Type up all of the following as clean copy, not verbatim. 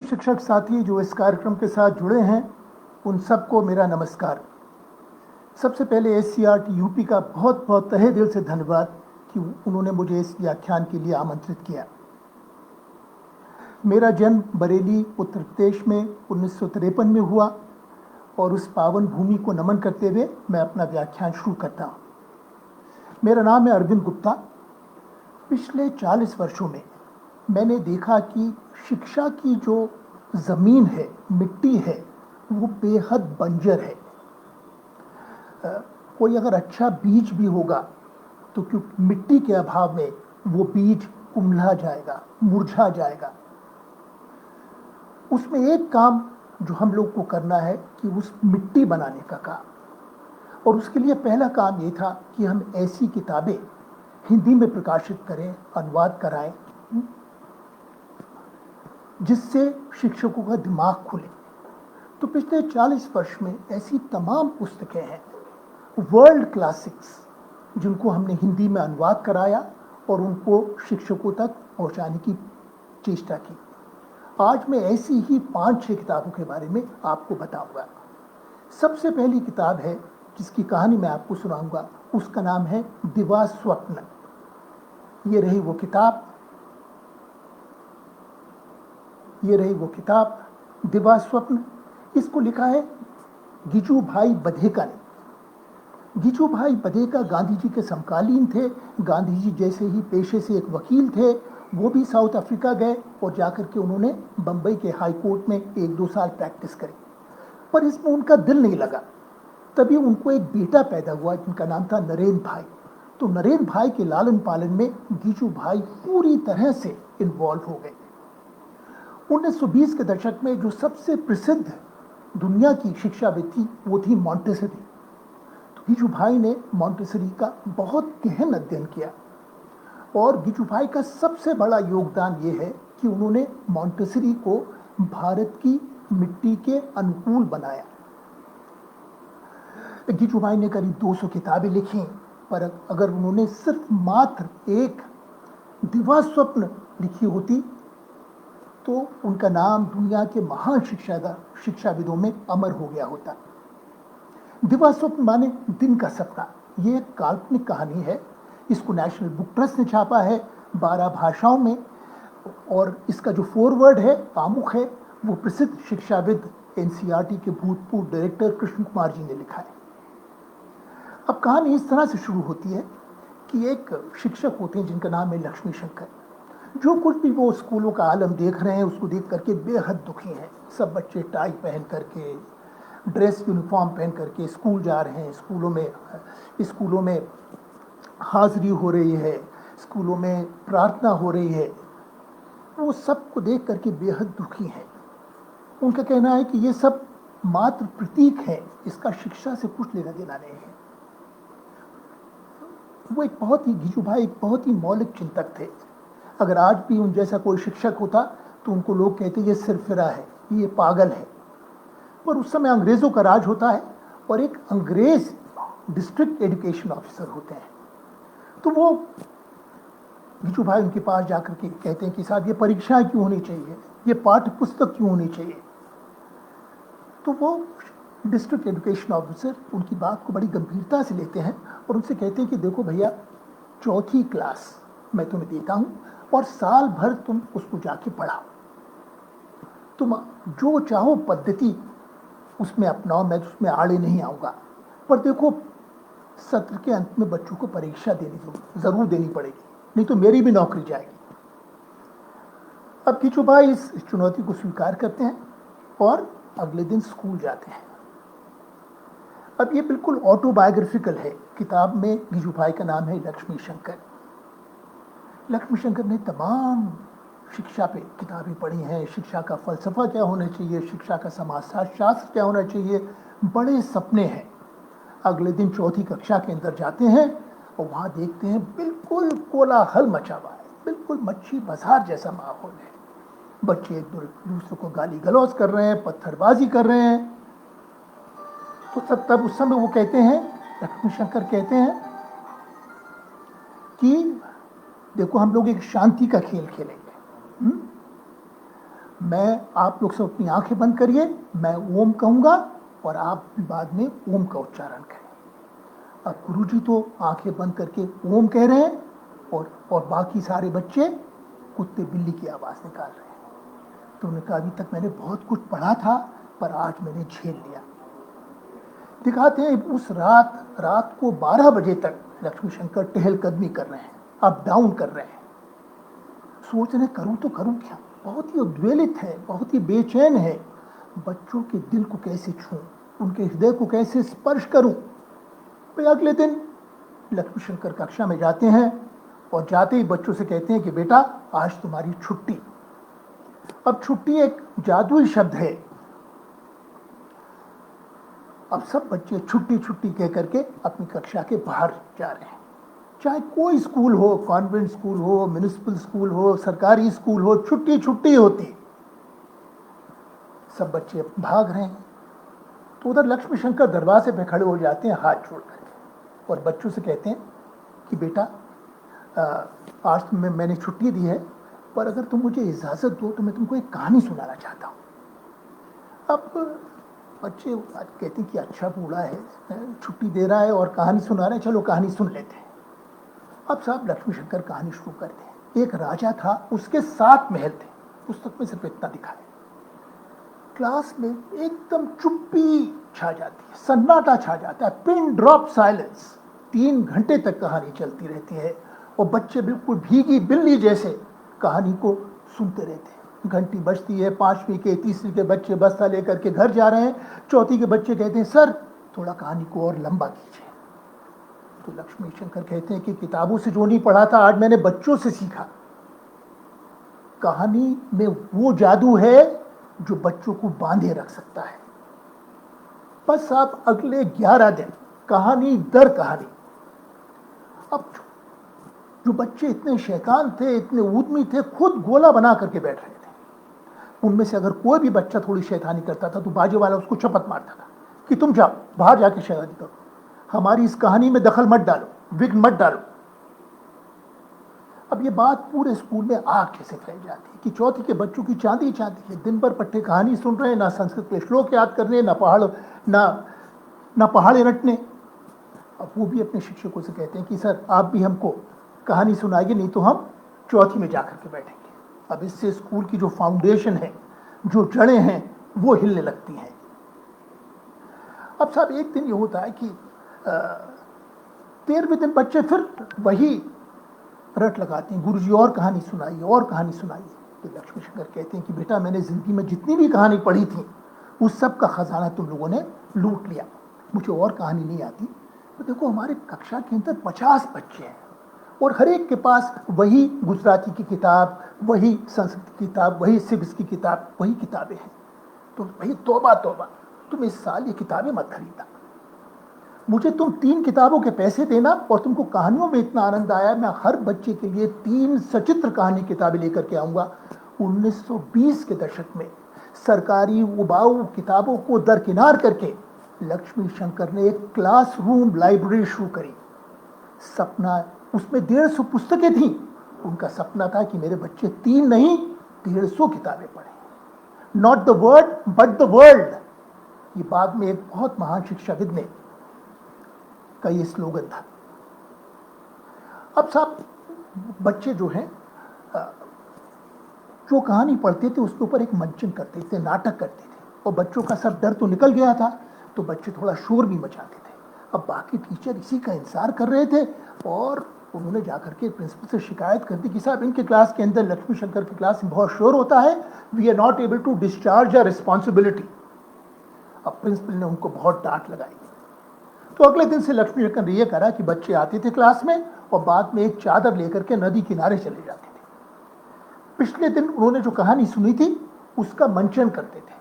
शिक्षक साथी जो इस कार्यक्रम के साथ जुड़े हैं, उन सबको मेरा नमस्कार। सबसे पहले एससीईआरटी यूपी का बहुत बहुत तहे दिल से धन्यवाद कि उन्होंने मुझे इस व्याख्यान के लिए आमंत्रित किया। मेरा जन्म बरेली उत्तर प्रदेश में 1953 में हुआ और उस पावन भूमि को नमन करते हुए मैं अपना व्याख्यान शुरू करता हूँ। मेरा नाम है अरविंद गुप्ता। पिछले 40 वर्षों में मैंने देखा कि शिक्षा की जो ज़मीन है, मिट्टी है, वो बेहद बंजर है। कोई अगर अच्छा बीज भी होगा तो क्योंकि मिट्टी के अभाव में वो बीज कुम्हला जाएगा, मुरझा जाएगा। उसमें एक काम जो हम लोग को करना है कि उस मिट्टी बनाने का काम, और उसके लिए पहला काम ये था कि हम ऐसी किताबें हिंदी में प्रकाशित करें, अनुवाद कराएं, जिससे शिक्षकों का दिमाग खुले। तो पिछले 40 वर्ष में ऐसी तमाम पुस्तकें हैं, वर्ल्ड क्लासिक्स, जिनको हमने हिंदी में अनुवाद कराया और उनको शिक्षकों तक पहुंचाने की चेष्टा की। आज मैं ऐसी ही 5-6 किताबों के बारे में आपको बताऊंगा। सबसे पहली किताब है जिसकी कहानी मैं आपको सुनाऊंगा, उसका नाम है दिवा स्वप्न। ये रही वो किताब दिवा स्वप्न। इसको लिखा है गिजू भाई बधेका ने। गिजू भाई बधेका गांधी जी के समकालीन थे। गांधी जी जैसे ही पेशे से एक वकील थे। वो भी साउथ अफ्रीका गए और जाकर के उन्होंने बम्बई के हाई कोर्ट में 1-2 साल प्रैक्टिस करी, पर इसमें उनका दिल नहीं लगा। तभी उनको एक बेटा पैदा हुआ जिनका नाम था नरेंद्र भाई। तो नरेंद्र भाई के लालन पालन में गिजू भाई पूरी तरह से इन्वॉल्व हो गए। 1920 के दशक में जो सबसे प्रसिद्ध दुनिया की शिक्षाविद थी वो थी मॉन्टेसरी। तो गिजू भाई ने मॉन्टेसरी का बहुत गहन अध्ययन किया, और गिजू भाई का सबसे बड़ा योगदान ये है कि उन्होंने मॉन्टेसरी को भारत की मिट्टी के अनुकूल बनाया। गिजू भाई ने करीब 200 किताबें लिखी, पर अगर उन्होंने सिर्फ मात्र एक दिवा स्वप्न लिखी होती तो उनका नाम दुनिया के महान शिक्षाविदों में अमर हो गया होता। दिवा स्वप्न माने दिन का सपना। ये एक काल्पनिक कहानी है। इसको नेशनल बुक ट्रस्ट ने छापा है 12 भाषाओं में, और इसका जो फोरवर्ड है, आमुख है, वो प्रसिद्ध शिक्षाविद एनसीईआरटी के भूतपूर्व डायरेक्टर कृष्ण कुमार जी ने लिखा है। अब कहानी इस तरह से शुरू होती है कि एक शिक्षक होते हैं जिनका नाम है लक्ष्मी शंकर। जो कुछ भी वो स्कूलों का आलम देख रहे हैं, उसको देख करके बेहद दुखी हैं। सब बच्चे टाई पहन करके, ड्रेस यूनिफॉर्म पहन करके स्कूल जा रहे हैं। स्कूलों में हाजिरी हो रही है, स्कूलों में प्रार्थना हो रही है। वो सबको देख करके बेहद दुखी हैं। उनका कहना है कि ये सब मात्र प्रतीक है, इसका शिक्षा से कुछ लेना देना नहीं है। वो गिजू भाई एक बहुत ही मौलिक चिंतक थे। अगर आज भी उन जैसा कोई शिक्षक होता तो उनको लोग कहते ये सिरफिरा है, ये पागल है। पर उस समय अंग्रेज़ों का राज होता है और एक अंग्रेज डिस्ट्रिक्ट एजुकेशन ऑफिसर होते हैं। तो वो गिजू भाई उनके पास जाकर के कहते हैं कि साहब ये परीक्षाएं क्यों होनी चाहिए, ये पाठ्य पुस्तक क्यों होनी चाहिए। तो वो डिस्ट्रिक्ट एजुकेशन ऑफिसर उनकी बात को बड़ी गंभीरता से लेते हैं और उनसे कहते हैं कि देखो भैया, 4th क्लास मैं तुम्हें देता हूँ और साल भर तुम उसको जाके पढ़ाओ। तुम जो चाहो पद्धति उसमें अपनाओ, मैं उसमें आड़े नहीं आऊँगा, पर देखो सत्र के अंत में बच्चों को परीक्षा ज़रूर देनी पड़ेगी, नहीं तो मेरी भी नौकरी जाएगी। अब गिजू भाई इस चुनौती को स्वीकार करते हैं और अगले दिन स्कूल जाते हैं। अब ये बिल्कुल ऑटोबायोग्राफिकल है। किताब में गिजू भाई का नाम है लक्ष्मी शंकर। लक्ष्मी शंकर ने तमाम शिक्षा पे किताबें पढ़ी हैं। शिक्षा का फलसफा क्या होना चाहिए, शिक्षा का समाजशास्त्र क्या होना चाहिए, बड़े सपने हैं। अगले दिन 4th कक्षा के अंदर जाते हैं और वहाँ देखते हैं बिल्कुल कोलाहल मचा हुआ है, बिल्कुल मच्छी बाजार जैसा माहौल है। बच्चे एक दूसरे को गाली गलौज कर रहे हैं, पत्थरबाजी कर रहे हैं। तो तब उस समय वो कहते हैं, लक्ष्मी शंकर कहते हैं कि देखो हम लोग एक शांति का खेल खेलेंगे। मैं, आप लोग सब अपनी आंखें बंद करिए, मैं ओम कहूँगा और आप बाद में ओम का उच्चारण करें। अब गुरुजी तो आंखें बंद करके ओम कह रहे हैं और बाकी सारे बच्चे कुत्ते बिल्ली की आवाज़ निकाल रहे हैं। तो उन्होंने कहा अभी तक मैंने बहुत कुछ पढ़ा था पर आज मैंने झेल लिया। दिखाते हैं उस रात को 12 बजे तक लक्ष्मी शंकर टहलकदमी कर रहे हैं, अप डाउन कर रहे हैं। सोच रहे करूं तो करूं क्या, बहुत ही उद्वेलित है, बहुत ही बेचैन है। बच्चों के दिल को कैसे छूं, उनके हृदय को कैसे स्पर्श करूं। फिर अगले दिन लक्ष्मी शंकर कक्षा में जाते हैं और जाते ही बच्चों से कहते हैं कि बेटा आज तुम्हारी छुट्टी। अब छुट्टी एक जादुई शब्द है। अब सब बच्चे छुट्टी छुट्टी कह करके अपनी कक्षा के बाहर जा रहे हैं। चाहे कोई स्कूल हो, कॉन्वेंट स्कूल हो, म्युनिसिपल स्कूल हो, सरकारी स्कूल हो, छुट्टी छुट्टी होती। सब बच्चे भाग रहे हैं। तो उधर लक्ष्मी शंकर दरवाजे पे खड़े हो जाते हैं हाथ जोड़ करके और बच्चों से कहते हैं कि बेटा आज मैंने छुट्टी दी है, पर अगर तुम मुझे इजाज़त दो तो मैं तुमको एक कहानी सुनाना चाहता हूँ। अब बच्चे कहते हैं कि अच्छा बूढ़ा है, छुट्टी दे रहा है और कहानी सुना रहे हैं, चलो कहानी सुन लेते हैं। अब साहब लक्ष्मी शंकर कहानी शुरू करते हैं। एक राजा था, उसके 7 महल थे। पुस्तक में सिर्फ इतना दिखा है। क्लास में एकदम चुप्पी छा जाती है, सन्नाटा छा जाता है, पिन ड्रॉप साइलेंस। 3 घंटे तक कहानी चलती रहती है और बच्चे बिल्कुल भीगी बिल्ली जैसे कहानी को सुनते रहते हैं। घंटी बजती है, 5वीं के, 3वीं के बच्चे बस्ता लेकर के घर जा रहे हैं। 4वीं के बच्चे कहते हैं सर थोड़ा कहानी को और लंबा कीजिए। तो लक्ष्मी शंकर कहते हैं कि किताबों से जो नहीं पढ़ा था आज मैंने बच्चों से सीखा। कहानी में वो जादू है जो बच्चों को बांधे रख सकता है। बस आप अगले 11 दिन कहानी दर कहानी। अब जो बच्चे इतने शैतान थे, इतने ऊदमी थे, खुद गोला बना करके बैठ रहे थे। उनमें से अगर कोई भी बच्चा थोड़ी शैतानी करता था तो बाजे वाला उसको चपत मारता था कि तुम जाओ बाहर जाके शैतानी करो, हमारी इस कहानी में दखल मत डालो, विघ्न मत डालो। अब ये बात पूरे स्कूल में आग जैसे फैल जाती है कि 4वीं के बच्चों की चांदी चांदी है, दिन भर पट्टे कहानी सुन रहे हैं, ना संस्कृत के श्लोक याद कर रहे हैं, ना पहाड़े रटने। अब वो भी अपने शिक्षकों से कहते हैं कि सर आप भी हमको कहानी सुनाइए, नहीं तो हम 4वीं में जाकर के बैठेंगे। अब इससे स्कूल की जो फाउंडेशन है, जो जड़ें हैं, वो हिलने लगती हैं। अब साहब एक दिन ये होता है कि 13वें दिन बच्चे फिर वही रट लगाते हैं, गुरुजी और कहानी सुनाइए और कहानी सुनाइए। तो लक्ष्मी शंकर कहते हैं कि बेटा मैंने जिंदगी में जितनी भी कहानी पढ़ी थी उस सब का खजाना तुम लोगों ने लूट लिया, मुझे और कहानी नहीं आती। तो देखो हमारे कक्षा के अंदर 50 बच्चे हैं और हर एक के पास वही गुजराती की किताब, वही संस्कृत की किताब, वही सिविक्स की किताब, वही किताबें हैं। तो भाई तौबा तौबा, तुम इस साल ये किताबें मत खरीदना, मुझे तुम 3 किताबों के पैसे देना और तुमको कहानियों में इतना आनंद आया, मैं हर बच्चे के लिए 3 सचित्र कहानी किताबें लेकर के आऊँगा। 1920 के दशक में सरकारी उबाऊ किताबों को दरकिनार करके लक्ष्मी शंकर ने एक क्लासरूम लाइब्रेरी शुरू करी। सपना, उसमें 150 पुस्तकें थीं। उनका सपना था कि मेरे बच्चे 3 नहीं 150 किताबें पढ़ें। Not the word but the world, ये बाद में एक बहुत महान शिक्षाविद ने का ये स्लोगन था। अब साहब बच्चे जो हैं जो कहानी पढ़ते थे उसके ऊपर एक मंचन करते थे, नाटक करते थे और बच्चों का सब डर तो निकल गया था तो बच्चे थोड़ा शोर भी मचाते थे। अब बाकी टीचर इसी का इंतजार कर रहे थे और उन्होंने जाकर के प्रिंसिपल से शिकायत कर दी कि साहब इनके क्लास के अंदर, लक्ष्मी शंकर की क्लास में बहुत शोर होता है, we are not able to discharge a responsibility. अब प्रिंसिपल ने उनको बहुत डांट लगाई। तो अगले दिन से लक्ष्मी शंकर ने यह करा कि बच्चे आते थे क्लास में और बाद में एक चादर लेकर के नदी किनारे चले जाते थे। पिछले दिन उन्होंने जो कहानी सुनी थी उसका मंचन करते थे,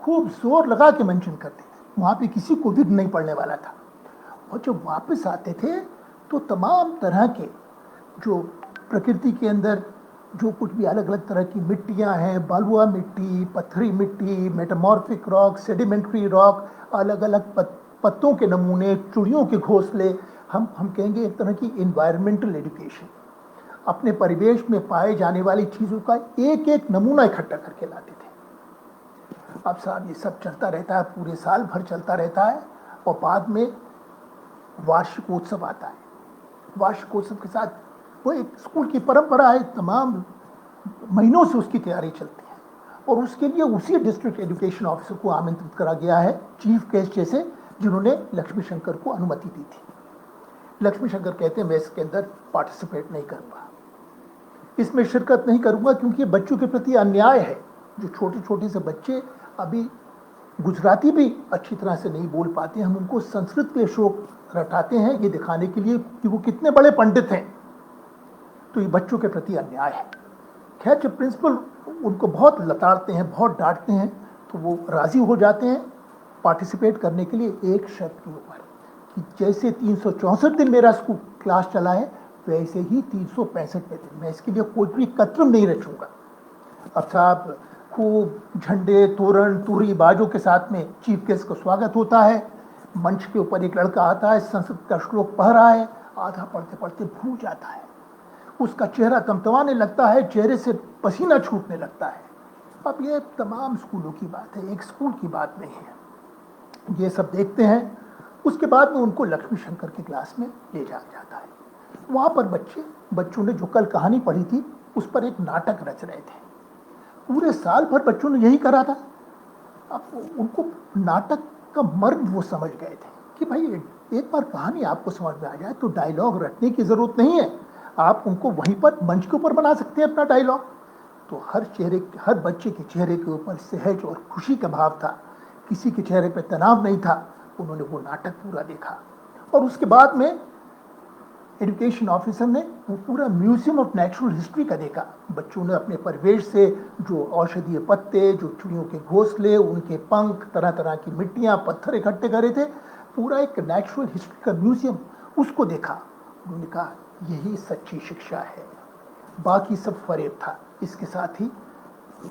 खूब जोर लगा के मंचन करते थे, वहाँ पे किसी को विघ्न नहीं पड़ने वाला था। और जब वापस आते थे तो तमाम तरह के जो प्रकृति के अंदर जो कुछ भी अलग अलग तरह की मिट्टियाँ हैं, बालुआ मिट्टी, पत्थरी मिट्टी, मेटामॉर्फिक रॉक, सेडिमेंट्री रॉक, अलग अलग पत्तों के नमूने, चुड़ियों के घोंसले, हम कहेंगे एक तरह की इन्वायरमेंटल एजुकेशन। अपने परिवेश में पाए जाने वाली चीज़ों का एक एक नमूना इकट्ठा करके लाते थे। अब साहब ये सब चलता रहता है, पूरे साल भर चलता रहता है, और बाद में वार्षिकोत्सव आता है। वार्षिकोत्सव के साथ वो एक स्कूल की परंपरा है, तमाम महीनों से उसकी तैयारी चलती है, और उसके लिए उसी डिस्ट्रिक्ट एजुकेशन ऑफिसर को आमंत्रित करा गया है, चीफ गेस्ट जैसे, जिन्होंने लक्ष्मी शंकर को अनुमति दी थी। लक्ष्मी शंकर कहते हैं मैं इसके अंदर पार्टिसिपेट नहीं करूँगा, इसमें शिरकत नहीं करूँगा, क्योंकि बच्चों के प्रति अन्याय है। जो छोटे छोटे से बच्चे अभी गुजराती भी अच्छी तरह से नहीं बोल पाते हैं, हम उनको संस्कृत के श्लोक रटाते हैं ये दिखाने के लिए कि वो कितने बड़े पंडित हैं, तो ये बच्चों के प्रति अन्याय है। खैर, जब प्रिंसिपल उनको बहुत लताड़ते हैं, बहुत डांटते हैं, तो वो राज़ी हो जाते हैं पार्टिसिपेट करने के लिए एक शर्त के ऊपर, कि जैसे 364 दिन मेरा स्कूल क्लास चला है, वैसे ही 365वें दिन मैं इसके लिए कोई भी कतरम नहीं रचूंगा। अब साहब खूब झंडे, तोरण, तुरी, बाजों के साथ में चीफ गेस्ट का स्वागत होता है। मंच के ऊपर एक लड़का आता है, संस्कृत का श्लोक पढ़ रहा है, आधा पढ़ते पढ़ते भूल जाता है, उसका चेहरा तमतमाने लगता है, चेहरे से पसीना छूटने लगता है। अब ये तमाम स्कूलों की बात है, एक स्कूल की बात नहीं है। ये सब देखते हैं, उसके बाद में उनको लक्ष्मी शंकर की क्लास में ले जाया जाता है। वहाँ पर बच्चों ने जो कल कहानी पढ़ी थी, उस पर एक नाटक रच रहे थे। पूरे साल भर बच्चों ने यही करा था। अब उनको नाटक का मर्म वो समझ गए थे कि भाई एक बार कहानी आपको समझ में आ जाए तो डायलॉग रटने की ज़रूरत नहीं है, आप उनको वहीं पर मंच के ऊपर बना सकते हैं अपना डायलॉग। तो हर बच्चे के चेहरे के ऊपर सहज और खुशी का भाव था, किसी के चेहरे पर तनाव नहीं था। उन्होंने वो नाटक पूरा देखा, और उसके बाद में एजुकेशन ऑफिसर ने वो पूरा म्यूजियम ऑफ नेचुरल हिस्ट्री का देखा। बच्चों ने अपने परिवेश से जो औषधीय पत्ते, जो चिड़ियों के घोंसले, उनके पंख, तरह तरह की मिट्टियाँ, पत्थर इकट्ठे करे थे, पूरा एक नेचुरल हिस्ट्री का म्यूजियम, उसको देखा। उन्होंने कहा यही सच्ची शिक्षा है, बाकी सब फरेब था। इसके साथ ही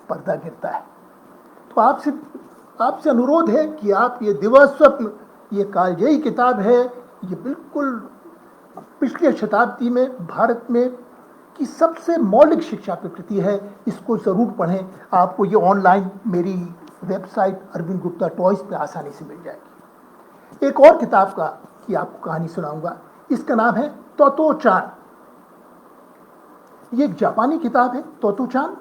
पर्दा गिरता है। तो आपसे अनुरोध है कि आप ये दिवस स्वप्न, ये कालजयी किताब है, ये बिल्कुल पिछले शताब्दी में भारत में की सबसे मौलिक शिक्षा की कृति है, इसको ज़रूर पढ़ें। आपको ये ऑनलाइन मेरी वेबसाइट अरविंद गुप्ता टॉयज पे आसानी से मिल जाएगी। एक और किताब की आपको कहानी सुनाऊंगा, इसका नाम है तोतो-चान। ये एक जापानी किताब है, तोतो-चान,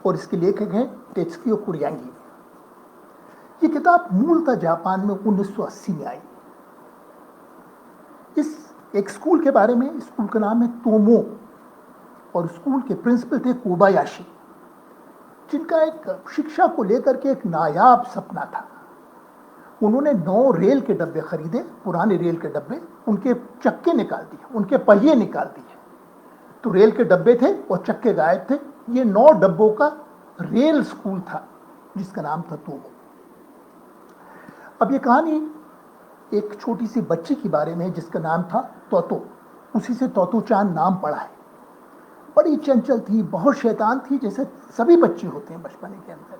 और इसके लेखक हैं टेत्सुयो कुरियांगी। ये किताब मूलतः जापान में 1980 में आई। इस एक स्कूल के बारे में, स्कूल का नाम है तोमो, और स्कूल के प्रिंसिपल थे कोबायाशी, जिनका एक शिक्षा को लेकर के एक नायाब सपना था। उन्होंने 9 रेल के डब्बे खरीदे, पुराने रेल के डब्बे, उनके चक्के निकाल दिए, उनके पहिए निकाल दिए, तो रेल के डब्बे थे और चक्के गायब थे। ये 9 डब्बों का रेल स्कूल था, जिसका नाम था तोमो। अब ये कहानी एक छोटी सी बच्ची के बारे में है, जिसका नाम था तोतो, उसी से तोतो-चान नाम पड़ा है। बड़ी चंचल थी, बहुत शैतान थी, जैसे सभी बच्चे होते हैं बचपने के अंदर।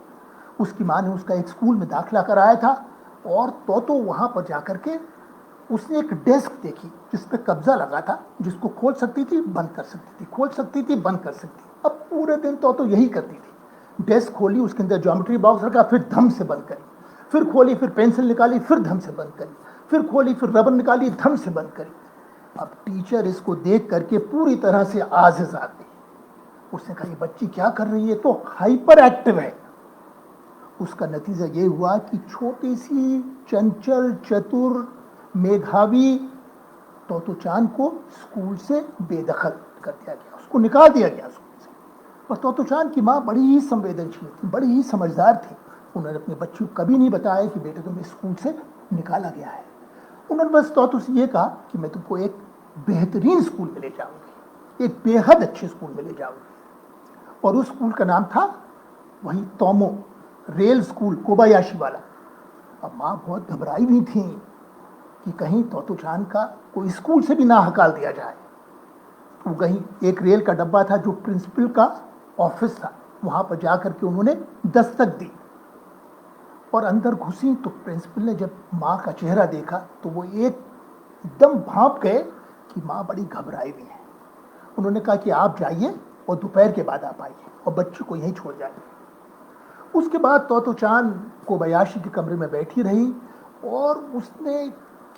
उसकी माँ ने उसका एक स्कूल में दाखिला कराया था, और तोतो वहाँ पर जाकर के उसने एक डेस्क देखी जिस पर कब्जा लगा था, जिसको खोल सकती थी, बंद कर सकती थी, खोल सकती थी, बंद कर सकती थी। अब पूरे दिन तोतो यही करती थी। डेस्क खोली, उसके अंदर ज्योमेट्री बॉक्स रखा, फिर धम से बंद करी, फिर खोली, फिर पेंसिल निकाली, फिर धम से बंद करी, फिर खोली, फिर रबर निकाली, धम से बंद करी। अब टीचर इसको देख करके पूरी तरह से आजिज़ आ गई। उसने कहा ये बच्ची क्या कर रही है, तो हाइपर एक्टिव है। उसका नतीजा ये हुआ कि छोटी सी चंचल, चतुर, मेधावी तोतो-चान को स्कूल से बेदखल कर दिया गया, उसको निकाल दिया गया स्कूल से। और तोतो-चान की माँ बड़ी ही संवेदनशील थी, बड़ी ही समझदार थी। उन्होंने अपने बच्ची को कभी नहीं बताया कि बेटे तुम्हें स्कूल से निकाला गया है। उन्होंने बस तोतो से ये कहा कि मैं तुमको एक बेहतरीन स्कूल में ले जाऊंगी, एक बेहद अच्छे स्कूल में ले जाऊंगी। और उस स्कूल का नाम था वही तोमो, रेल स्कूल, कोबायाशी वाला। अब माँ बहुत घबराई हुई थी कि कहीं तोतो-चान का कोई स्कूल से भी ना हकाल दिया जाए। तो कहीं एक रेल का डब्बा था जो प्रिंसिपल का ऑफिस था, वहाँ पर जाकर के उन्होंने दस्तक दी, और अंदर घुसी तो प्रिंसिपल ने जब माँ का चेहरा देखा तो वो एकदम भांप गए कि माँ बड़ी घबराई हुई है। उन्होंने कहा कि आप जाइए और दोपहर के बाद आप आइए और बच्चे को यहीं छोड़ जाइए। उसके बाद तोतो चान कोबायाशी के कमरे में बैठी रही और उसने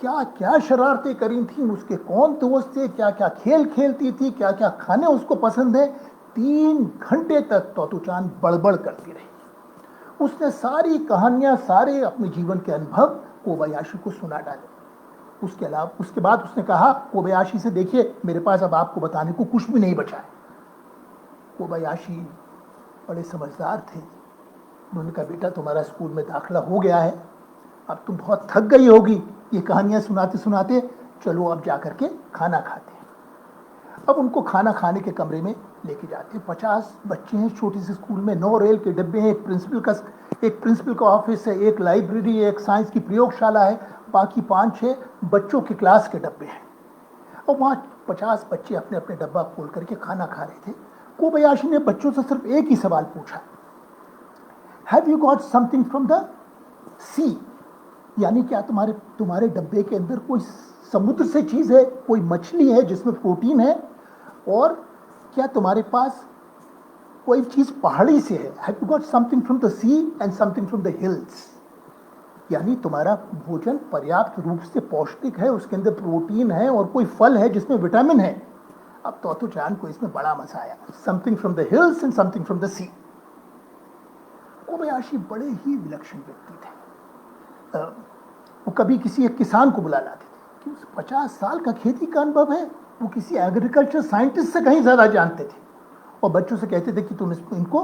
क्या क्या शरारतें करी थी, उसके कौन दोस्त थे, क्या क्या खेल खेलती थी, क्या क्या खाने उसको पसंद है। 3 घंटे तक तोतो चान बड़बड़ करती रही। उसने सारी कहानियां, सारे अपने जीवन के अनुभव कोबायाशी को सुना डाले। उसके बाद उसने कहा कोबायाशी से, देखिए मेरे पास अब आपको बताने को कुछ भी नहीं बचा है। कोबायाशी बड़े समझदार थे। उन्होंने कहा बेटा तुम्हारा स्कूल में दाखिला हो गया है, अब तुम बहुत थक गई होगी ये कहानियां सुनाते सुनाते, चलो अब जा करके खाना खाते हैं। अब उनको खाना खाने के कमरे में लेके जाते हैं। 50 बच्चे हैं छोटे से स्कूल में, 9 रेल के डब्बे हैं, एक प्रिंसिपल का ऑफिस है, एक लाइब्रेरी है, एक साइंस की प्रयोगशाला है, बाकी 5-6 बच्चों के क्लास के डब्बे हैं। और वहाँ 50 बच्चे अपने अपने डब्बा खोल करके खाना खा रहे थे। कोबायाशी ने बच्चों से सिर्फ एक ही सवाल पूछा, have you got something from the sea, यानी क्या तुम्हारे डब्बे के अंदर कोई समुद्र से चीज है, कोई मछली है जिसमें प्रोटीन है, और क्या तुम्हारे पास कोई चीज पहाड़ी से है, have you got something from the sea and something from the hills, यानी तुम्हारा भोजन पर्याप्त रूप से पौष्टिक है, उसके अंदर प्रोटीन है और कोई फल है जिसमें विटामिन है। अब तोतो चान को इसमें बड़ा मजा आया, something from the hills and something from the sea. Kobayashi बड़े ही विलक्षण व्यक्ति थे। वो कभी किसी एक किसान को बुला लाते थे कि उसे 50 साल का खेती का अनुभव है, वो किसी एग्रीकल्चर साइंटिस्ट से कहीं ज़्यादा जानते थे, और बच्चों से कहते थे कि तुम इनको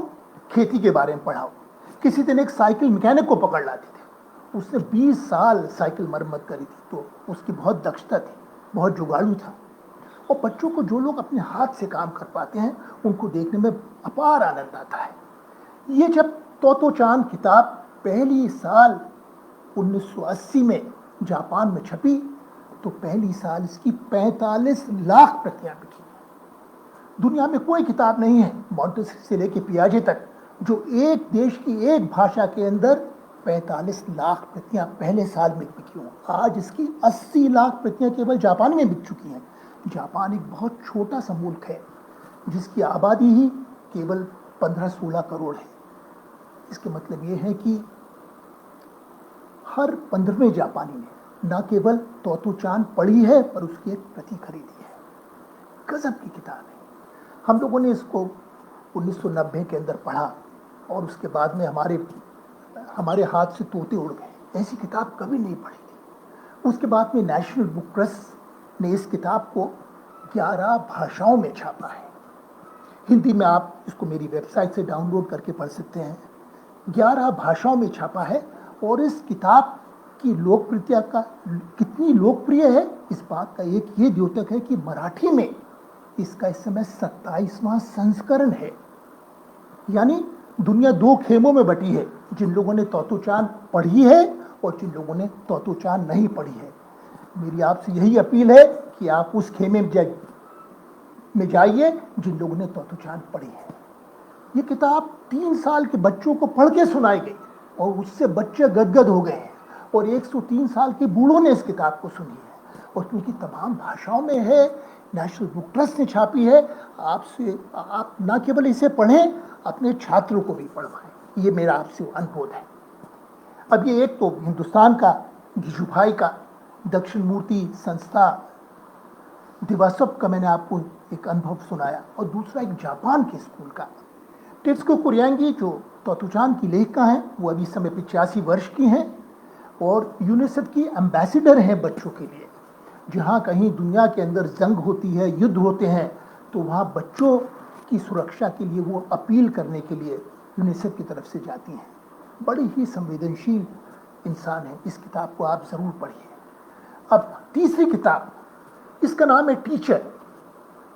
खेती के बारे में पढ़ाओ। किसी दिन एक साइकिल मैकेनिक को पकड़ लाते थे, उसने 20 साल साइकिल मरम्मत करी थी, तो उसकी बहुत दक्षता थी, बहुत जुगाड़ू था। और बच्चों को, जो लोग अपने हाथ से काम कर पाते हैं, उनको देखने में अपार आनंद आता है। ये जब तोतो चान किताब पहली साल 1980 में जापान में छपी, तो पहली साल इसकी 45 लाख प्रतियां बिकी। दुनिया में कोई किताब नहीं है, मॉन्टेस्क्यू से लेके पियाजे तक, जो एक देश की एक भाषा के अंदर 45 लाख प्रतियां पहले साल में बिकी हों। आज इसकी 80 लाख प्रतियां केवल जापान में बिक चुकी हैं। जापान एक बहुत छोटा सा मुल्क है जिसकी आबादी ही केवल 15-16 करोड़ है। इसके मतलब ये है कि हर 15वें जापानी ने न केवल तोतो चान पढ़ी है, पर उसकी एक प्रति खरीदी है। गजब की किताब है। हम लोगों ने इसको 1990 के अंदर पढ़ा और उसके बाद में हमारे हाथ से तोते उड़ गए। ऐसी किताब कभी नहीं पढ़ी थी। उसके बाद में नेशनल बुक प्रेस ने इस किताब को 11 भाषाओं में छापा है। हिंदी में आप इसको मेरी वेबसाइट से डाउनलोड करके पढ़ सकते हैं। 11 भाषाओं में छापा है, और इस किताब की लोकप्रियता का, कितनी लोकप्रिय है, इस बात का एक ये द्योतक है कि मराठी में इसका इस समय 27वां संस्करण है। यानी दुनिया 2 खेमों में बटी है, जिन लोगों ने तोतो चान पढ़ी है और जिन लोगों ने तोतो चान नहीं पढ़ी है। मेरी आपसे यही अपील है कि आप उस खेमे में जाइए जिन लोगों ने तोतो चान पढ़ी है। ये किताब 3 साल के बच्चों को पढ़ के सुनाई गई और उससे बच्चे गदगद हो गए हैं, और 103 साल के बूढ़ों ने इस किताब को सुनी है, और क्योंकि तमाम भाषाओं में है, नेशनल बुक ट्रस्ट ने छापी है। आप ना केवल इसे पढ़ें, अपने छात्रों को भी पढ़वाएं। ये मेरा आपसे अनुरोध है। अब ये एक तो हिंदुस्तान का, गिजुभाई का, दक्षिण मूर्ति संस्था दिवासप का मैंने आपको एक अनुभव सुनाया, और दूसरा एक जापान के स्कूल का। टेत्सुको कुरियांगी जो तोतो चान की लेखिका हैं, वो अभी समय 85 वर्ष की हैं और यूनिसेफ की एम्बेसडर हैं बच्चों के लिए। जहाँ कहीं दुनिया के अंदर जंग होती है, युद्ध होते हैं, तो वहाँ बच्चों की सुरक्षा के लिए वो अपील करने के लिए यूनिसेफ की तरफ से जाती हैं। बड़ी ही संवेदनशील इंसान है। इस किताब को आप ज़रूर पढ़िए। अब तीसरी किताब, इसका नाम है टीचर।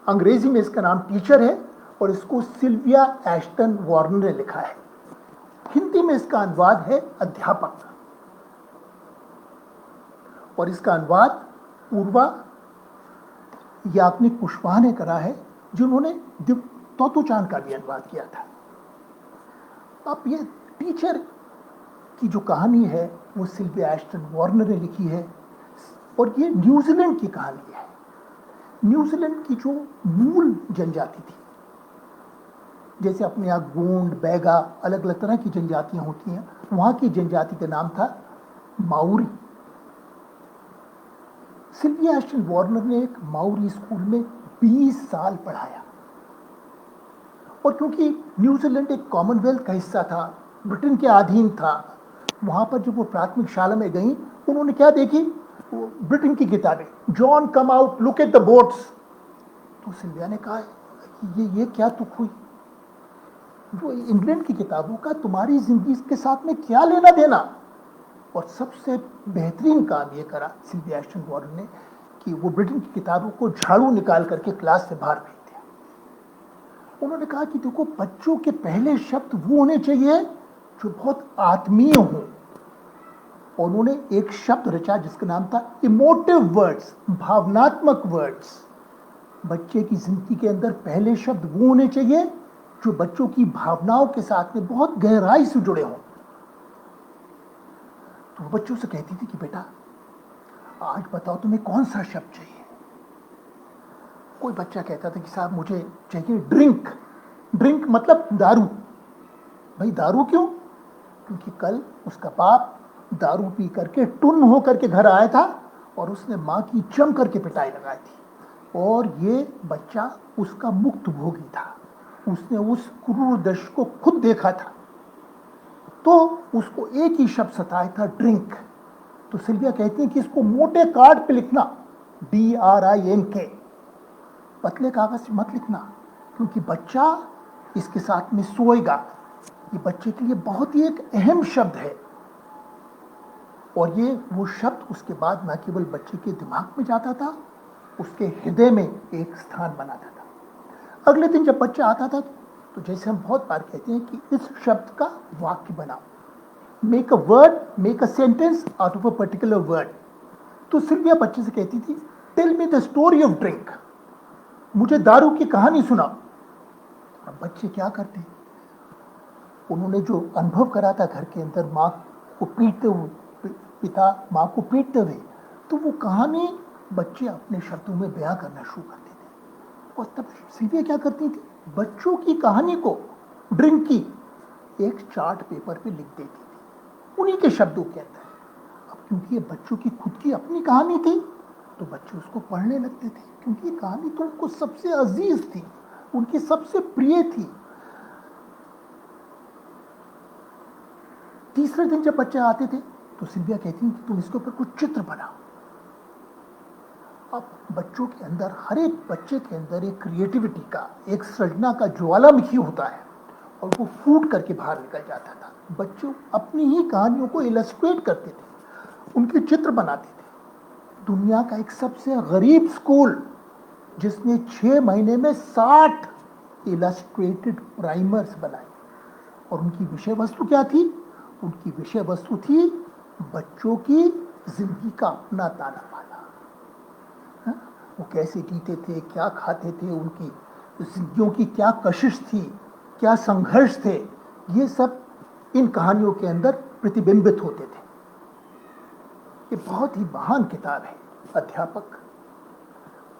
अंग्रेजी में इसका नाम टीचर है और इसको सिल्विया एश्टन वार्नर ने लिखा है। हिंदी में इसका अनुवाद है अध्यापक, और इसका अनुवाद पूर्वा याग्निक कुशवाहा ने करा है, जिन्होंने तोतो चान का भी अनुवाद किया था। अब ये टीचर की जो कहानी है वो सिल्विया एश्टन वार्नर ने लिखी है, और ये न्यूजीलैंड की कहानी है। न्यूजीलैंड की जो मूल जनजाति थी, जैसे अपने यहाँ गोंड, बैगा, अलग अलग तरह की जनजातियां होती हैं, वहां की जनजाति का नाम था माउरी। सिल्विया एश्टन वार्नर ने एक माउरी स्कूल में 20 साल पढ़ाया। और क्योंकि न्यूजीलैंड एक कॉमनवेल्थ का हिस्सा था, ब्रिटेन के अधीन था, वहां पर जब वो प्राथमिक शाला में गई, उन्होंने क्या देखी? वो ब्रिटेन की किताबें, John come out, look at the boats. तो सिल्विया ने कहा ये क्या तुक हुई? वो इंग्लैंड की किताबों का तुम्हारी जिंदगी के साथ में क्या लेना देना? और सबसे बेहतरीन काम ये करा सिल्विया एश्टन वार्नर ने कि वो ब्रिटेन की किताबों को झाड़ू निकाल करके क्लास से बाहर फेंक दिया। उन्होंने कहा कि देखो, बच्चों के पहले शब्द वो होने चाहिए जो बहुत आत्मीय हों। और उन्होंने एक शब्द रचा जिसका नाम था इमोटिव वर्ड्स, भावनात्मक वर्ड्स। बच्चे की जिंदगी के अंदर पहले शब्द वो होने चाहिए जो बच्चों की भावनाओं के साथ में बहुत गहराई से जुड़े हों। तो वो बच्चों से कहती थी कि बेटा, आज बताओ तुम्हें कौन सा शब्द चाहिए? कोई बच्चा कहता था कि साहब मुझे चाहिए ड्रिंक। ड्रिंक मतलब दारू। भाई दारू क्यों? क्योंकि कल उसका बाप दारू पी करके टुन्न हो करके घर आया था और उसने माँ की जम करके पिटाई लगाई थी, और ये बच्चा उसका मुक्त भोगी था। उसने उस क्रूर दृश्य को खुद देखा था, तो उसको एक ही शब्द सताया था, ड्रिंक। तो सिल्विया कहती है कि इसको मोटे कार्ड पे लिखना, DRINK, पतले कागज से मत लिखना, क्योंकि बच्चा इसके साथ में सोएगा। ये बच्चे के लिए बहुत ही एक अहम शब्द है। और ये वो शब्द उसके बाद न केवल बच्चे के दिमाग में जाता था, उसके हृदय में एक स्थान बनाता था। अगले दिन जब बच्चा आता था तो जैसे हम बहुत बार कहते हैं कि इस शब्द का वाक्य बनाओ, make a word, make a sentence out of a particular word. तो सिल्विया बच्चे से कहती थी, tell me the story of drink, मुझे दारू की कहानी सुनाओ। अब बच्चे क्या करते? उन्होंने जो अनुभव करा था घर के अंदर माँ को पीटते हुए, पिता माँ को पीटते हुए, तो वो कहानी बच्चे अपने शब्दों में बयां करना शुरू करते थे। और तब सिल्विया क्या करती थी? बच्चों की कहानी को, ड्रिंक की, एक चार्ट पेपर पे लिख देती थी उन्हीं के शब्दों के अंदर। अब क्योंकि ये बच्चों की खुद की अपनी कहानी थी, तो बच्चे उसको पढ़ने लगते थे, क्योंकि ये कहानी तो उनको सबसे अजीज थी, उनकी सबसे प्रिय थी। तीसरे दिन जब बच्चे आते थे तो सिल्विया कहती कि तुम इसके ऊपर कुछ चित्र बनाओ। अब बच्चों के अंदर, हर एक बच्चे के अंदर एक क्रिएटिविटी का, एक सृजना का ज्वालामुखी होता है, और वो फूट करके बाहर निकल जाता था। बच्चे अपनी ही कहानियों को इलस्ट्रेट करते थे, उनके चित्र बनाते थे। दुनिया का एक सबसे गरीब स्कूल जिसने 6 महीने में 60 इलस्ट्रेटेड प्राइमर्स बनाए, और उनकी विषय वस्तु क्या थी? उनकी विषय वस्तु थी बच्चों की जिंदगी का अपना ताना बाना। वो कैसे जीते थे, क्या खाते थे, उनकी जिंदगियों की क्या कशिश थी, क्या संघर्ष थे, ये सब इन कहानियों के अंदर प्रतिबिंबित होते थे। ये बहुत ही महान किताब है। अध्यापक,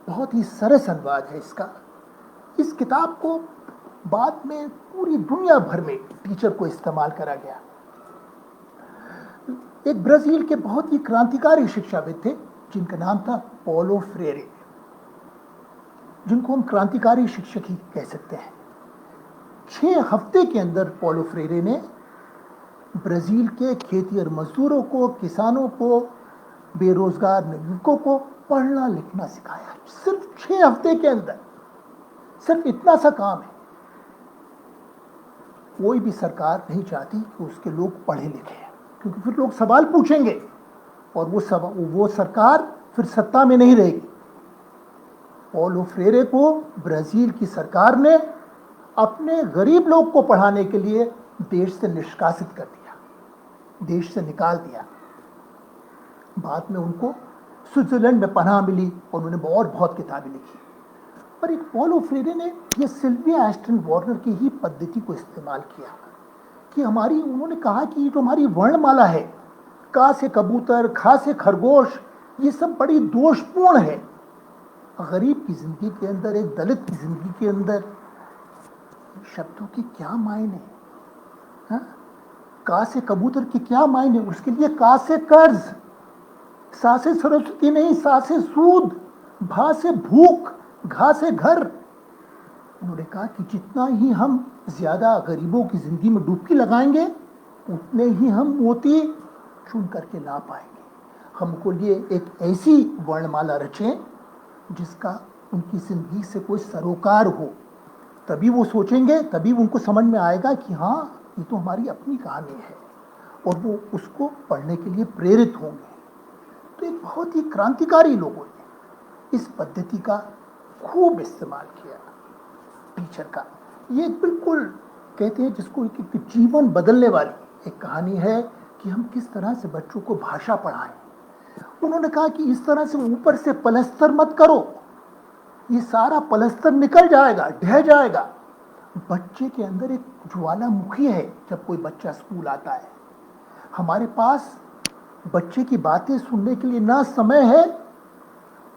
बहुत ही सरस अनुवाद है इसका। इस किताब को बाद में पूरी दुनिया भर में टीचर को इस्तेमाल करा गया। एक ब्राजील के बहुत ही क्रांतिकारी शिक्षाविद थे जिनका नाम था पॉलो फ्रेरे, जिनको हम क्रांतिकारी शिक्षक ही कह सकते हैं। 6 हफ्ते के अंदर पॉलो फ्रेरे ने ब्राजील के खेती और मजदूरों को, किसानों को, बेरोजगार नागरिकों को पढ़ना लिखना सिखाया। सिर्फ 6 हफ्ते के अंदर, सिर्फ इतना सा काम है। कोई भी सरकार नहीं चाहती कि उसके लोग पढ़े लिखे, क्योंकि फिर लोग सवाल पूछेंगे और वो सरकार फिर सत्ता में नहीं रहेगी। पॉलो फ्रेरे को ब्राजील की सरकार ने अपने गरीब लोग को पढ़ाने के लिए देश से निष्कासित कर दिया, देश से निकाल दिया। बाद में उनको स्विट्जरलैंड में पनाह मिली और उन्होंने और बहुत किताबें लिखी। पर एक पॉलो फ्रेरे ने यह सिल्विया एश्टन वार्नर की ही पद्धति को इस्तेमाल किया कि उन्होंने कहा कि ये जो हमारी वर्णमाला है, का से कबूतर, खा से खरगोश, ये सब बड़ी दोषपूर्ण है। गरीब की जिंदगी के अंदर, एक दलित की जिंदगी के अंदर शब्दों के क्या मायने, हाँ? का से कबूतर के क्या मायने, उसके लिए का से कर्ज, सा से सरस्वती नहीं, सा से सूद, भा से भूख, घा से घर। उन्होंने कहा कि जितना ही हम ज्यादा गरीबों की जिंदगी में डुबकी लगाएंगे, उतने ही हम मोती चुन करके ला पाएंगे। हमको लिए एक ऐसी वर्णमाला रचें जिसका उनकी जिंदगी से कोई सरोकार हो, तभी वो सोचेंगे, तभी उनको समझ में आएगा कि हाँ, ये तो हमारी अपनी कहानी है, और वो उसको पढ़ने के लिए प्रेरित होंगे। तो एक बहुत ही क्रांतिकारी लोगों ने इस पद्धति का खूब इस्तेमाल किया, टीचर का। ये बिल्कुल कहते हैं जिसको एक जीवन बदलने वाली एक कहानी है कि हम किस तरह से बच्चों को भाषा पढ़ाएं। उन्होंने कहा कि इस तरह से ऊपर से पलस्तर मत करो, ये सारा पलस्तर निकल जाएगा, ढह जाएगा। बच्चे के अंदर एक ज्वालामुखी है। जब कोई बच्चा स्कूल आता है, हमारे पास बच्चे की बातें सुनने के लिए ना समय है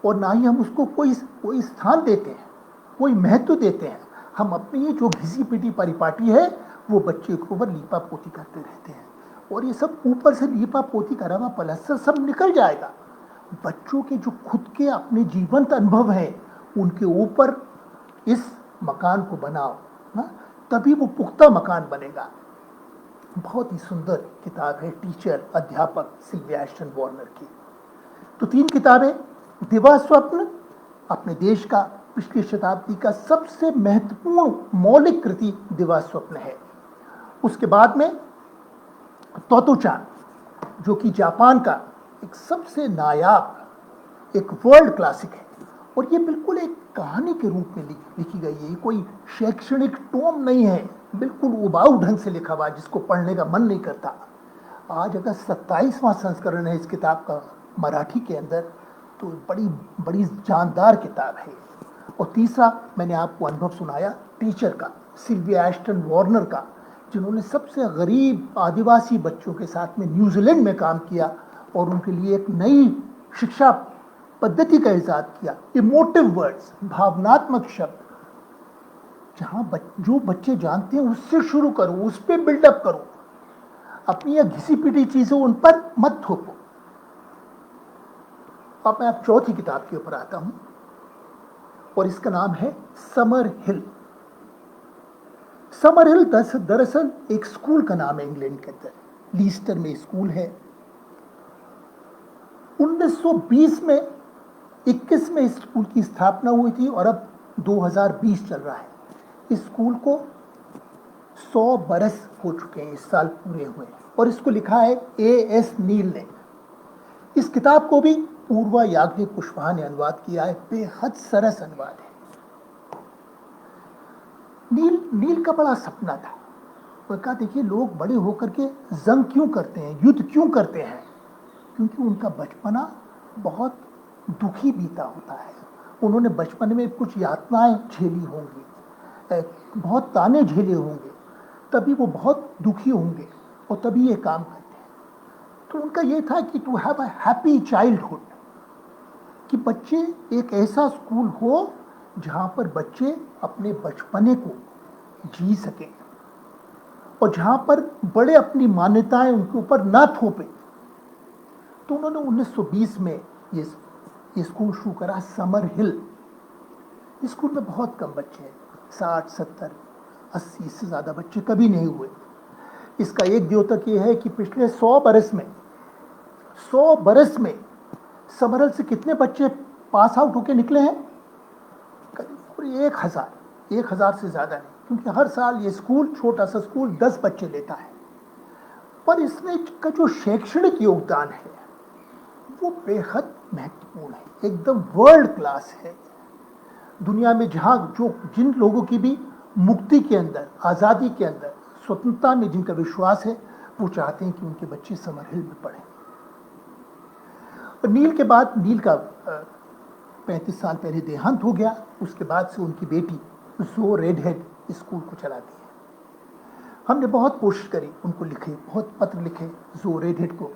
और ना ही हम उसको कोई स्थान देते हैं, कोई महत्व देते हैं। हम अपनी ये जो घिसी पिटी परिपाटी है वो बच्चे के ऊपर लीपा पोती करते रहते हैं, और ये सब ऊपर से लीपा पोती करा हुआ पलस्तर सब निकल जाएगा। बच्चों के जो खुद के अपने जीवंत अनुभव है, उनके ऊपर इस मकान को बनाओ ना, तभी वो पुख्ता मकान बनेगा। बहुत ही सुंदर किताब है टीचर, अध्यापक सिल्विया एश्टन वार्नर की। तो 3 किताबें। दिवा स्वप्न अपने देश का पिछली शताब्दी का सबसे महत्वपूर्ण मौलिक कृति दिवा स्वप्न है। उसके बाद में तोतो-चान, जो कि जापान का एक सबसे नायाब, एक वर्ल्ड क्लासिक है, और ये बिल्कुल एक कहानी के रूप में लिखी गई है। ये कोई शैक्षणिक टोम नहीं है, बिल्कुल उबाऊ ढंग से लिखा हुआ, जिसको पढ़ने का मन नहीं करता। आज अगर 27वां संस्करण है इस किताब का मराठी के अंदर, तो बड़ी बड़ी जानदार किताब है। और तीसरा मैंने आपको अनुभव सुनाया टीचर का, सिल्विया एश्टन वार्नर का, जिन्होंने सबसे गरीब आदिवासी बच्चों के साथ में न्यूजीलैंड में काम किया और उनके लिए एक नई शिक्षा पद्धति का इजाद किया। इमोटिव वर्ड्स, भावनात्मक शब्द, जहां जो बच्चे जानते हैं उससे शुरू करो, उस पर बिल्डअप करो, अपनी यह घिसी पिटी चीजें उन पर मत थोपो। अब मैं अब चौथी किताब के ऊपर आता हूं, और इसका नाम है समर हिल। समर हिल दरअसल एक स्कूल का नाम है इंग्लैंड के अंदर, लीस्टर में स्कूल है। 1920 में 21 में इस स्कूल की स्थापना हुई थी, और अब 2020 चल रहा है। इस स्कूल को 100 बरस हो चुके हैं, इस साल पूरे हुए, और इसको लिखा है A.S. नील ने। इस किताब को भी पूर्वा याज्ञनिक कुशवाहा ने अनुवाद किया है। बेहद सरस अनुवाद है। नील का बड़ा सपना था। वो कहा, देखिए, लोग बड़े होकर के जंग क्यों करते हैं, युद्ध क्यों करते हैं? क्योंकि उनका बचपना बहुत दुखी बीता होता है। उन्होंने बचपन में कुछ यातनाएं झेली होंगी, बहुत ताने झेले होंगे, तभी वो बहुत दुखी होंगे और तभी ये काम करते हैं। तो उनका ये था कि to have a happy childhood, कि बच्चे एक ऐसा स्कूल हो जहाँ पर बच्चे अपने बचपने को जी सकें, और जहाँ पर बड़े अपनी मान्यताएं उनके ऊपर ना थोपे। तो उन्होंने 1920 में ये स्कूल शुरू करा, समर हिल। इस स्कूल में बहुत कम बच्चे हैं, 60, 70, 80 से ज़्यादा बच्चे कभी नहीं हुए। इसका एक द्योतक ये है कि पिछले 100 बरस में समर हिल से कितने बच्चे पास आउट होके निकले हैं? करीब 1000 से ज़्यादा नहीं, क्योंकि हर साल ये स्कूल, छोटा सा स्कूल, 10 बच्चे लेता है। पर इसमें का जो शैक्षणिक योगदान है वो बेहद महत्वपूर्ण है, एकदम वर्ल्ड क्लास है। दुनिया में जिन लोगों की भी मुक्ति के अंदर, आज़ादी के अंदर, स्वतंत्रता में जिनका विश्वास है, वो चाहते हैं कि उनके बच्चे समर हिल में पढ़ें। और नील के बाद, नील का 35 साल पहले देहांत हो गया। उसके बाद से उनकी बेटी जो रेडहेड स्कूल को चलाती है। हमने बहुत कोशिश करी, उनको लिखे, बहुत पत्र लिखे जो रेडहेड को,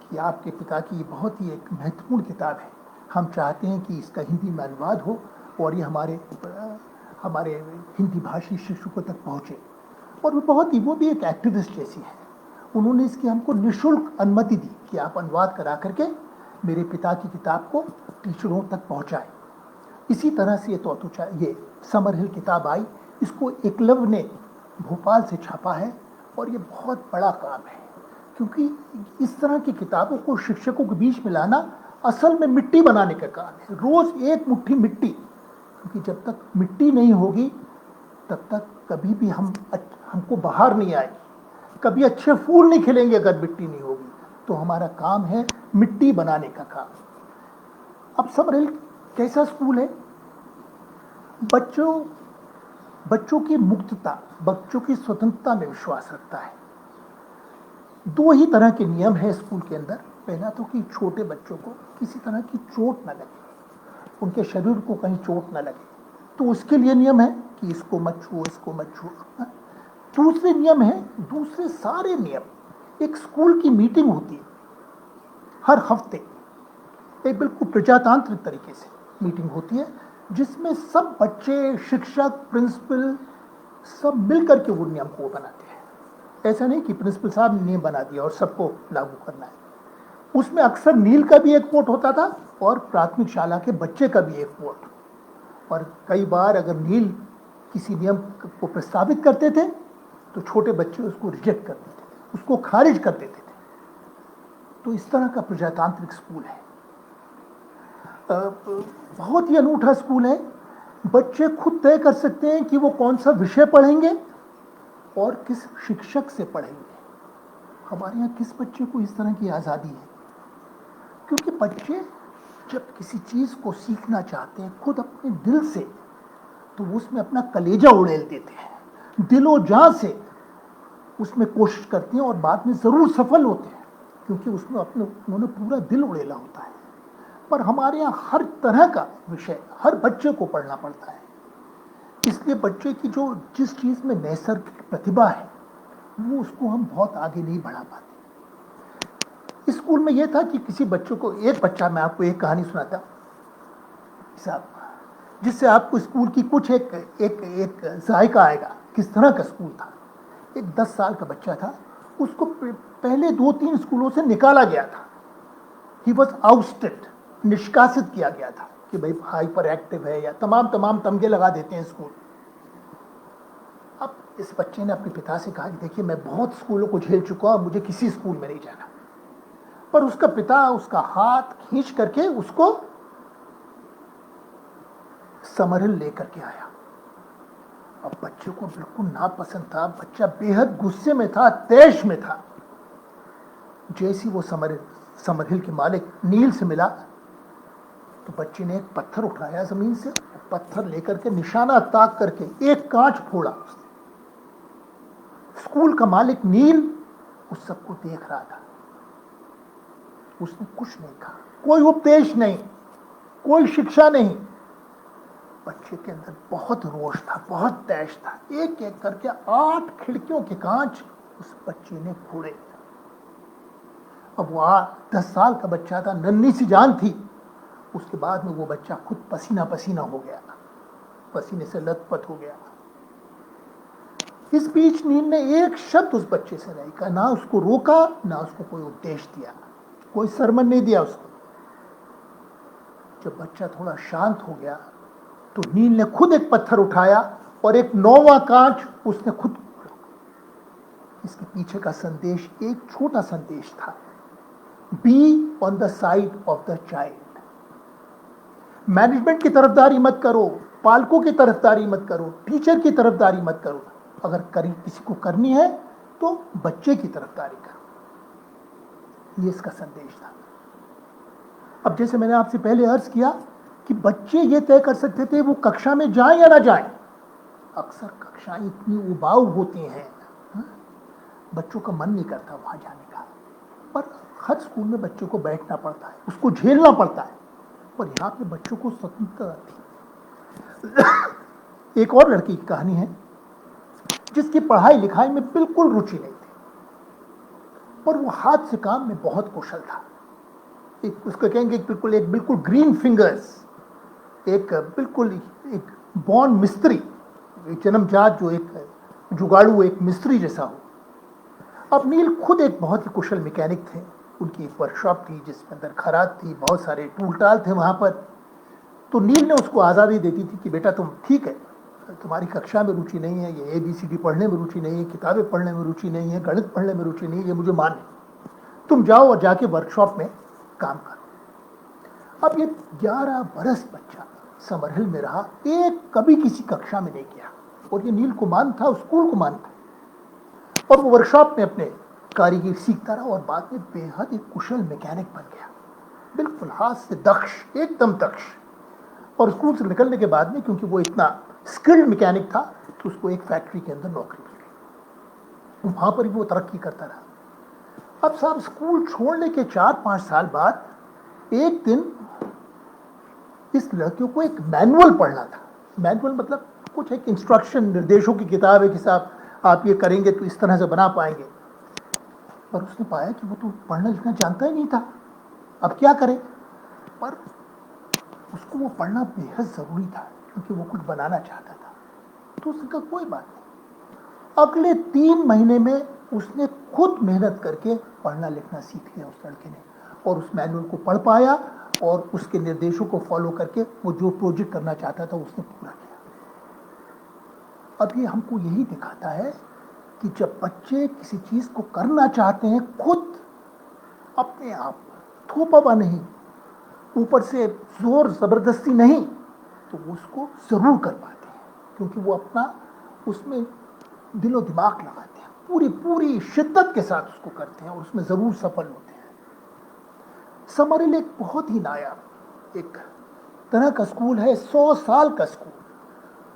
कि आपके पिता की ये बहुत ही एक महत्वपूर्ण किताब है, हम चाहते हैं कि इसका हिंदी में अनुवाद हो और ये हमारे हिंदी भाषी शिक्षकों तक पहुँचे। और वो भी एक एक्टिविस्ट जैसी है। उन्होंने इसकी हमको निःशुल्क अनुमति दी कि आप अनुवाद करा करके मेरे पिता की किताब को टीचरों तक पहुँचाएं। इसी तरह से ये समरहिल किताब आई, इसको एकलव्य ने भोपाल से छापा है और ये बहुत बड़ा काम है, क्योंकि इस तरह की किताबों को शिक्षकों के बीच में लाना असल में मिट्टी बनाने का काम है। रोज एक मुट्ठी मिट्टी, क्योंकि जब तक मिट्टी नहीं होगी तब तक कभी भी हमको बाहर नहीं आएगी, कभी अच्छे फूल नहीं खिलेंगे अगर मिट्टी नहीं होगी। तो हमारा काम है मिट्टी बनाने का काम। अब समरहिल कैसा स्कूल है? बच्चों की मुक्तता, बच्चों की स्वतंत्रता में विश्वास रखता है। 2 ही तरह के नियम है स्कूल के अंदर। पहला तो कि छोटे बच्चों को किसी तरह की चोट न लगे, उनके शरीर को कहीं चोट न लगे, तो उसके लिए नियम है कि इसको मत छुओ, इसको मत छुओ। दूसरे सारे नियम। एक स्कूल की मीटिंग होती है हर हफ्ते, एक बिल्कुल प्रजातांत्रिक तरीके से मीटिंग होती है, जिसमें सब बच्चे, शिक्षक, प्रिंसिपल सब मिलकर के वो नियम को बनाते हैं। ऐसा नहीं कि प्रिंसिपल साहब ने नियम बना दिया और सबको लागू करना है। उसमें अक्सर नील का भी एक वोट होता था और प्राथमिक शाला के बच्चे का भी एक वोट। और कई बार अगर नील किसी नियम को प्रस्तावित करते थे तो छोटे बच्चे उसको रिजेक्ट कर देते थे, उसको खारिज कर देते थे। तो इस तरह का प्रजातांत्रिक स्कूल है। बहुत ही अनूठा स्कूल है। बच्चे खुद तय कर सकते हैं कि वो कौन सा विषय पढ़ेंगे और किस शिक्षक से पढ़ेंगे। हमारे यहाँ किस बच्चे को इस तरह की आज़ादी है? क्योंकि बच्चे जब किसी चीज़ को सीखना चाहते हैं खुद अपने दिल से, तो वो उसमें अपना कलेजा उड़ेल देते हैं, दिलो जान से उसमें कोशिश करते हैं और बाद में ज़रूर सफल होते हैं, क्योंकि उसमें उन्होंने पूरा दिल उड़ेला होता है। पर हमारे यहाँ हर तरह का विषय हर बच्चे को पढ़ना पड़ता है। इसलिए बच्चे की जिस चीज़ में नैसर्गिक प्रतिभा है वो उसको हम बहुत आगे नहीं बढ़ा पाते। स्कूल में यह था कि किसी बच्चों को, एक बच्चा, मैं आपको एक कहानी सुनाता साहब, जिससे आपको स्कूल की कुछ एक जायका आएगा किस तरह का स्कूल था। एक 10 साल का बच्चा था, उसको पहले 2-3 स्कूलों से निकाला गया था। ही वॉज आउटस्टेड, निष्कासित किया गया था कि भाई हाइपर एक्टिव है, या तमाम तमगे लगा देते हैं स्कूल। अब इस बच्चे ने अपने पिता से कहा कि देखिए मैं बहुत स्कूलों को झेल चुका हूं, मुझे किसी स्कूल में नहीं जाना। पर उसका पिता उसका हाथ खींच करके उसको समरहिल लेकर के आया। अब बच्चे को बिल्कुल नापसंद था, बच्चा बेहद गुस्से में था, तैश में था। जैसी वो समरहिल के मालिक नील से मिला तो बच्चे ने एक पत्थर उठाया जमीन से, पत्थर लेकर के निशाना ताक करके एक कांच फोड़ा। स्कूल का मालिक नील उस सबको देख रहा था। उसने कुछ नहीं कहा, कोई उपदेश नहीं, कोई शिक्षा नहीं। बच्चे के अंदर बहुत रोष था, बहुत तैश था। एक एक करके 8 खिड़कियों के कांच उस बच्चे ने फोड़े। अब वो 10 साल का बच्चा था, नन्ही सी जान थी। उसके बाद में वो बच्चा खुद पसीना पसीना हो गया, पसीने से लथपथ हो गया। इस बीच नील ने एक शब्द उस बच्चे से नहीं कहा, ना उसको रोका, ना उसको कोई उपदेश दिया, कोई सरमन नहीं दिया उसको। जब बच्चा थोड़ा शांत हो गया तो नील ने खुद एक पत्थर उठाया और एक 9वां कांच उसने खुद फोड़ा। इसके पीछे का संदेश एक छोटा संदेश था, be on the side of the child. Management की तरफदारी मत करो, पालकों की तरफदारी मत करो, टीचर की तरफदारी मत करो। अगर किसी को करनी है तो बच्चे की तरफदारी करो। ये इसका संदेश था। अब जैसे मैंने आपसे पहले अर्ज किया कि बच्चे ये तय कर सकते थे वो कक्षा में जाएं या ना जाएं। अक्सर कक्षाएं इतनी उबाऊ होती हैं, बच्चों का मन नहीं करता वहां जाने का। पर हर स्कूल में बच्चों को बैठना पड़ता है, उसको झेलना पड़ता है। पर यहाँ पे बच्चों को स्वतंत्रता थी। एक और लड़की की कहानी है जिसकी पढ़ाई लिखाई में बिल्कुल रुचि नहीं थी, पर वो हाथ से काम में बहुत कुशल था। एक उसको कहेंगे एक बिल्कुल ग्रीन फिंगर्स, एक बिल्कुल एक बॉर्न मिस्त्री, एक जन्मजात जो एक जुगाड़ू, एक मिस्त्री जैसा हो। अब नील खुद एक बहुत ही कुशल मैकेनिक थे। उनकी एक वर्कशॉप थी जिसके अंदर खराद थी, बहुत सारे टूल टाल थे वहाँ पर। तो नील ने उसको आज़ादी देती थी कि बेटा तुम ठीक है, तुम्हारी कक्षा में रुचि नहीं है, ये ABCD पढ़ने में रुचि नहीं है, किताबें पढ़ने में रुचि नहीं है, गणित पढ़ने में रुचि नहीं है, ये मुझे मान्य है। तुम जाओ और जाके वर्कशॉप में काम करो। अब ये 11 बरस बच्चा समरहिल में रहा, एक कभी किसी कक्षा में नहीं गया, और ये नील को मान था, उस स्कूल को मान था, और वो वर्कशॉप में अपने कारीगिरी सीखता रहा और बाद में बेहद एक कुशल मैकेनिक बन गया, बिल्कुल हाथ से दक्ष, एकदम दक्ष। और स्कूल से निकलने के बाद में, क्योंकि वो इतना स्किल्ड मैकेनिक था, तो उसको एक फैक्ट्री के अंदर नौकरी मिल गई। वहां पर भी वो तरक्की करता रहा। अब साहब स्कूल छोड़ने के 4-5 साल बाद एक दिन इस लड़कियों को एक मैनुअल पढ़ना था। मैनुअल मतलब कुछ एक इंस्ट्रक्शन, निर्देशों की किताब है कि साहब आप ये करेंगे तो इस तरह से बना पाएंगे। पर उसने पाया कि वो तो पढ़ना लिखना जानता ही नहीं था, अब क्या करे। पर उसको वो पढ़ना बेहद ज़रूरी था, क्योंकि वो कुछ बनाना चाहता था। तो उसने कहा कोई बात नहीं। अगले 3 महीने में उसने खुद मेहनत करके पढ़ना लिखना सीख लिया उस लड़के ने, और उस मैनुअल को पढ़ पाया, और उसके निर्देशों को फॉलो करके वो जो प्रोजेक्ट करना चाहता था उसने पूरा किया। अब ये हमको यही दिखाता है कि जब बच्चे किसी चीज़ को करना चाहते हैं खुद, अपने आप, थोपा नहीं, ऊपर से जोर ज़बरदस्ती नहीं, तो वो उसको ज़रूर कर पाते हैं, क्योंकि वो अपना उसमें दिलो दिमाग लगाते हैं, पूरी पूरी शिद्दत के साथ उसको करते हैं, और उसमें ज़रूर सफल होते हैं। समरहिल एक बहुत ही नायाब एक तरह का स्कूल है, 100 साल का स्कूल,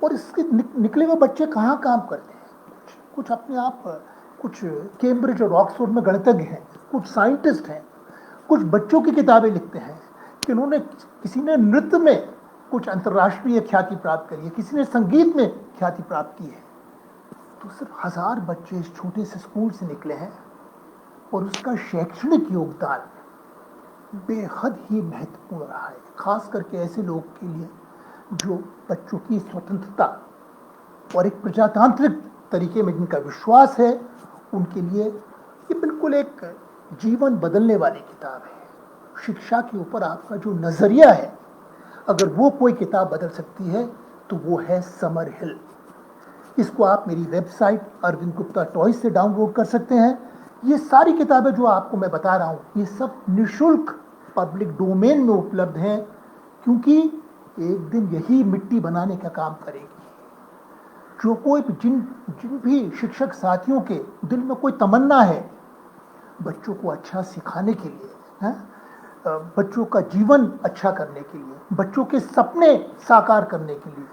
और इसके निकले हुए बच्चे कहाँ काम करते हैं। कुछ अपने आप, कुछ कैम्ब्रिज और ऑक्सफोर्ड में गणितज्ञ हैं, कुछ साइंटिस्ट हैं, कुछ बच्चों की किताबें लिखते हैं कि उन्होंने, किसी ने नृत्य में कुछ अंतर्राष्ट्रीय ख्याति प्राप्त करी है, किसी ने संगीत में ख्याति प्राप्त की है। तो सिर्फ 1000 बच्चे इस छोटे से स्कूल से निकले हैं, और उसका शैक्षणिक योगदान बेहद ही महत्वपूर्ण रहा है, खास करके ऐसे लोग के लिए जो बच्चों की स्वतंत्रता और एक प्रजातांत्रिक तरीके में जिनका विश्वास है, उनके लिए ये बिल्कुल एक जीवन बदलने वाली किताब है। शिक्षा के ऊपर आपका जो नज़रिया है, अगर वो कोई किताब बदल सकती है तो वो है समरहिल। इसको आप मेरी वेबसाइट अरविंद गुप्ता टॉयज से डाउनलोड कर सकते हैं। ये सारी किताबें जो आपको मैं बता रहा हूँ, ये सब निःशुल्क पब्लिक डोमेन में उपलब्ध हैं, क्योंकि एक दिन यही मिट्टी बनाने का काम करेगी। जो कोई जिन भी शिक्षक साथियों के दिल में कोई तमन्ना है बच्चों को अच्छा सिखाने के लिए, है, बच्चों का जीवन अच्छा करने के लिए, बच्चों के सपने साकार करने के लिए,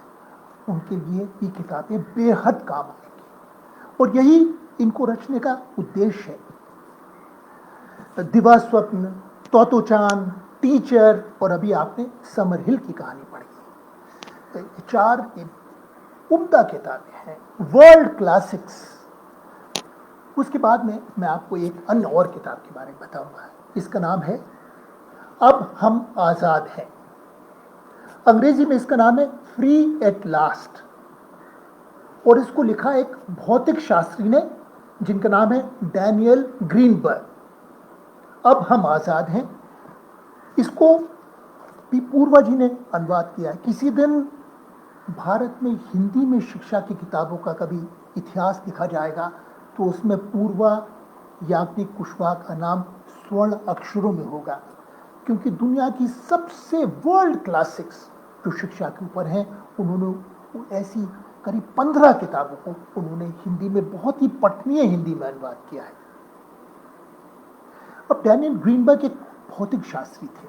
उनके लिए ये किताबें बेहद काम आएंगी, और यही इनको रचने का उद्देश्य है। दिवा स्वप्न, तोतोचान, टीचर, और अभी आपने समरहिल की कहानी पढ़ी। 4 उम्दा किताबें हैं, वर्ल्ड क्लासिक्स। उसके बाद में मैं आपको एक अन्य और किताब के बारे में बताऊंगा। इसका नाम है अब हम आज़ाद हैं। अंग्रेजी में इसका नाम है फ्री एट लास्ट, और इसको लिखा एक भौतिक शास्त्री ने जिनका नाम है डैनियल ग्रीनबर्ग। अब हम आज़ाद हैं, इसको भी पूर्वा जी ने अनुवाद किया है। किसी दिन भारत में हिंदी में शिक्षा की किताबों का कभी इतिहास लिखा जाएगा तो उसमें पूर्वा याज्ञनिक कुशवाहा का नाम स्वर्ण अक्षरों में होगा, क्योंकि दुनिया की सबसे वर्ल्ड क्लासिक्स जो शिक्षा के ऊपर हैं, उन्होंने ऐसी करीब 15 किताबों को उन्होंने हिंदी में बहुत ही पठनीय हिंदी में अनुवाद किया है। अब डैनियल ग्रीनबर्ग एक भौतिक शास्त्री थे,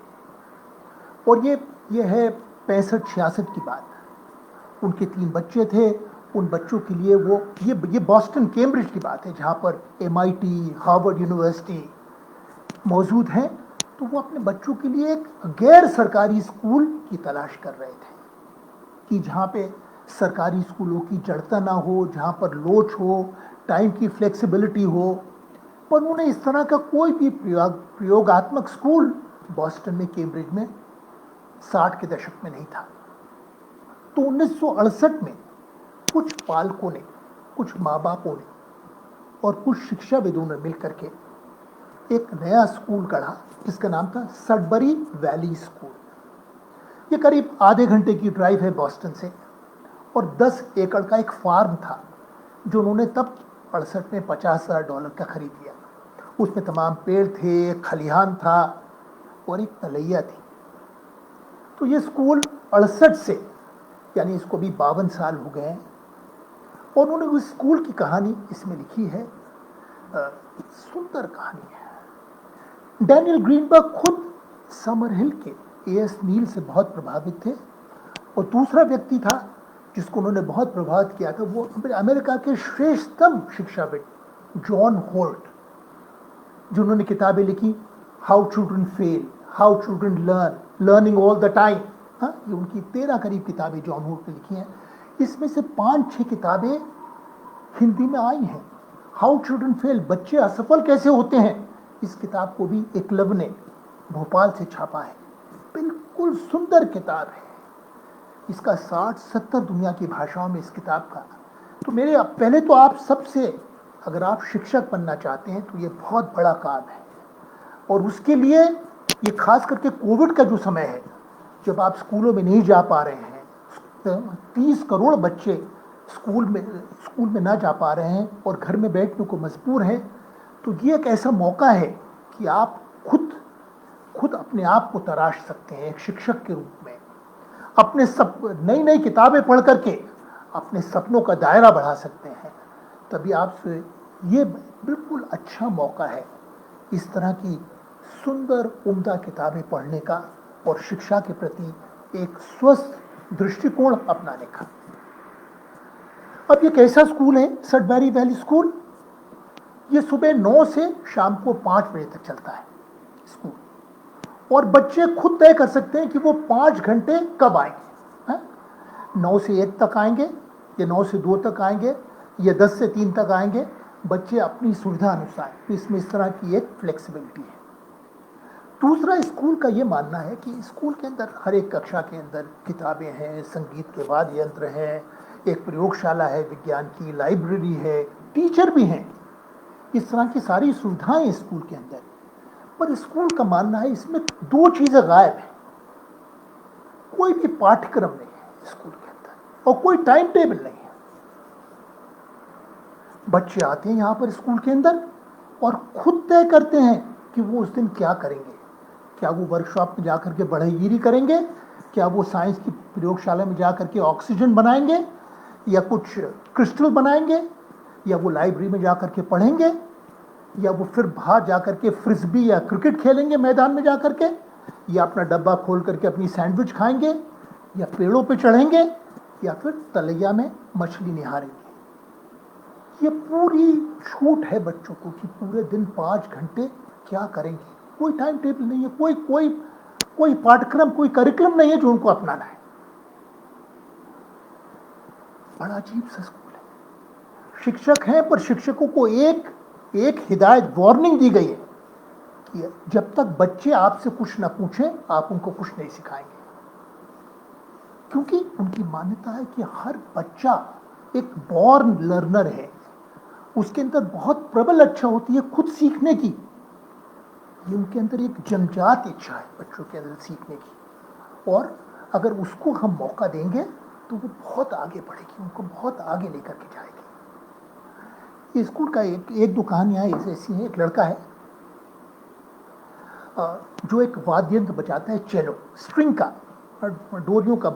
और ये है 65-66 की बात। उनके 3 बच्चे थे। उन बच्चों के लिए वो ये बॉस्टन कैम्ब्रिज की बात है, जहाँ पर MIT, हार्वर्ड यूनिवर्सिटी मौजूद हैं। तो वो अपने बच्चों के लिए एक गैर सरकारी स्कूल की तलाश कर रहे थे, कि जहाँ पे सरकारी स्कूलों की जड़ता ना हो, जहाँ पर लोच हो, टाइम की फ्लेक्सिबिलिटी हो। पर उन्होंने इस तरह का कोई भी प्रयोगात्मक स्कूल बॉस्टन में, कैम्ब्रिज में 60 के दशक में नहीं था। तो 1968 में कुछ पालकों ने, कुछ माँ बापों ने और कुछ शिक्षाविदों ने मिलकर के एक नया स्कूल गढ़ा जिसका नाम था सडबरी वैली स्कूल। ये करीब आधे घंटे की ड्राइव है बॉस्टन से, और 10 एकड़ का एक फार्म था जो उन्होंने तब 68 में $50,000 का खरीद लिया। उसमें तमाम पेड़ थे, खलिहान था और एक तलैया थी। तो ये स्कूल 68 से, यानी इसको भी 52 साल हो गए हैं, और उन्होंने उस स्कूल की कहानी इसमें लिखी है। सुंदर कहानी है। डैनियल ग्रीनबर्ग खुद समरहिल के A.S. नील से बहुत प्रभावित थे, और दूसरा व्यक्ति था जिसको उन्होंने बहुत प्रभावित किया था, वो अमेरिका के श्रेष्ठतम शिक्षाविद जॉन होल्ट, जिन्होंने किताबें लिखी how children fail, how children learn, learning all the time. ये उनकी 13 करीब किताबें जॉन होल्ट ने लिखी हैं। इसमें से 5-6 किताबें हिंदी में आई हैं। हाउ चिल्ड्रन फेल, बच्चे असफल कैसे होते हैं, इस किताब को भी एकलव्य ने भोपाल से छापा है। बिल्कुल सुंदर किताब है। इसका 60-70 दुनिया की भाषाओं में इस किताब का। तो मेरे पहले तो आप सबसे, अगर आप शिक्षक बनना चाहते हैं तो ये बहुत बड़ा काम है, और उसके लिए ये खास करके कोविड का जो समय है, जब आप स्कूलों में नहीं जा पा रहे हैं, 30 करोड़ बच्चे स्कूल में ना जा पा रहे हैं और घर में बैठने को मजबूर हैं, तो ये एक ऐसा मौका है कि आप खुद अपने आप को तराश सकते हैं एक शिक्षक के रूप में। अपने नई नई किताबें पढ़ करके अपने सपनों का दायरा बढ़ा सकते हैं। तभी आपसे ये बिल्कुल अच्छा मौका है इस तरह की सुंदर उम्दा किताबें पढ़ने का और शिक्षा के प्रति एक स्वस्थ दृष्टिकोण अपनाने का। अब ये कैसा स्कूल है सडबरी वैली स्कूल? ये सुबह 9 से शाम को 5 बजे तक चलता है स्कूल, और बच्चे खुद तय कर सकते हैं कि वो 5 घंटे कब आएंगे। 9 से 1 तक आएंगे, या 9 से 2 तक आएंगे, या 10 से 3 तक आएंगे, बच्चे अपनी सुविधा अनुसार। तो इसमें इस तरह की एक फ्लेक्सिबिलिटी है। दूसरा, स्कूल का ये मानना है कि स्कूल के अंदर हर एक कक्षा के अंदर किताबें हैं, संगीत के वाद्य यंत्र हैं, एक प्रयोगशाला है, विज्ञान की लाइब्रेरी है, टीचर भी हैं, इस तरह की सारी सुविधाएं स्कूल के अंदर। पर स्कूल का मानना है इसमें 2 चीजें गायब हैं। कोई भी पाठ्यक्रम नहीं है स्कूल के अंदर, और कोई टाइम टेबल नहीं है। बच्चे आते हैं यहाँ पर स्कूल के अंदर और खुद तय करते हैं कि वो उस दिन क्या करेंगे। क्या वो वर्कशॉप में जाकर के बढ़ईगिरी करेंगे, क्या वो साइंस की प्रयोगशाला में जाकर के ऑक्सीजन बनाएंगे, या कुछ क्रिस्टल बनाएंगे, या वो लाइब्रेरी में जाकर के पढ़ेंगे, या वो फिर बाहर जाकर के फ्रिस्बी या क्रिकेट खेलेंगे मैदान में जाकर के, या अपना डब्बा खोल करके अपनी सैंडविच खाएंगे, या पेड़ों पे चढ़ेंगे, या फिर तलैया में मछली निहारेंगे। ये पूरी छूट है बच्चों को कि पूरे दिन 5 घंटे क्या करेंगे। कोई टाइम टेबल नहीं है, कोई पाठ्यक्रम, कोई करिकुलम नहीं है जो उनको अपनाना है। बड़ा अजीब सा स्कूल है। शिक्षक हैं, पर शिक्षकों को एक हिदायत, वार्निंग दी गई है कि जब तक बच्चे आपसे कुछ न पूछें आप उनको कुछ नहीं सिखाएंगे। क्योंकि उनकी मान्यता है कि हर बच्चा एक बॉर्न लर्नर है, उसके अंदर बहुत प्रबल इच्छा होती है खुद सीखने की। ये उनके अंदर एक जन्मजात इच्छा है बच्चों के अंदर सीखने की, और अगर उसको हम मौका देंगे तो वो बहुत आगे बढ़ेगी, उनको बहुत आगे लेकर के जाएगी। स्कूल का एक दो कहानियाँ ऐसी हैं। एक लड़का है जो एक वाद्य यंत्र बजाता है, चेलो, स्ट्रिंग का, डोरियों का,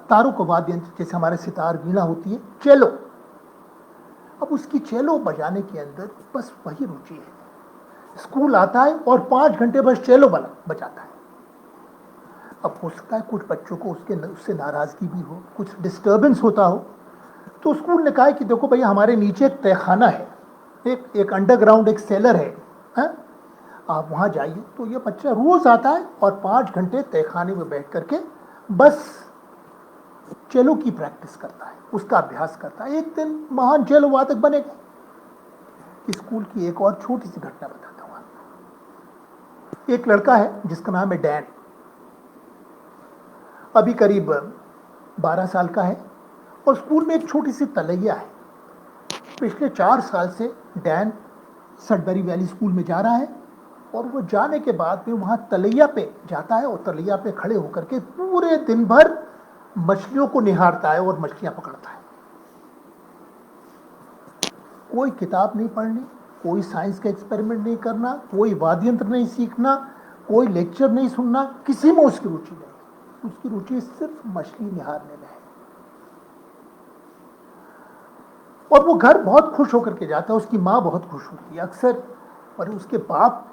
तारों का वाद्य यंत्र, जैसे हमारे सितार, वीणा होती है, चेलो। अब उसकी चेलो बजाने के अंदर बस वही रुचि है। स्कूल आता है और 5 घंटे बस चेलो बजाता है। अब हो सकता है कुछ बच्चों को उससे नाराजगी भी हो, कुछ डिस्टर्बेंस होता हो, तो स्कूल ने कहा है कि देखो भैया, हमारे नीचे एक तहखाना है, एक अंडरग्राउंड एक सेलर है, आप वहाँ जाइए। तो ये बच्चा रोज आता है और 5 घंटे तहखाने में बैठ करके बस चेलो की प्रैक्टिस करता है, उसका अभ्यास करता है। एक दिन महान चेलो वादक बनेगा। स्कूल की एक और छोटी सी घटना बताता हूँ आपको। एक लड़का है जिसका नाम है डैन, अभी करीब 12 साल का है, और स्कूल में एक छोटी सी तलैया है। पिछले 4 साल से डैन सडबरी वैली स्कूल में जा रहा है, और वो जाने के बाद में वहाँ तलैया पे जाता है और तलैया पे खड़े होकर के पूरे दिन भर मछलियों को निहारता है और मछलियाँ पकड़ता है। कोई किताब नहीं पढ़नी, कोई साइंस का एक्सपेरिमेंट नहीं करना, कोई वाद्य यंत्र नहीं सीखना, कोई लेक्चर नहीं सुनना, किसी में उसकी रुचि नहीं। उसकी रुचि सिर्फ मछली निहारने में है। और वो घर बहुत खुश होकर के जाता है, उसकी माँ बहुत खुश होती है अक्सर, और उसके बाप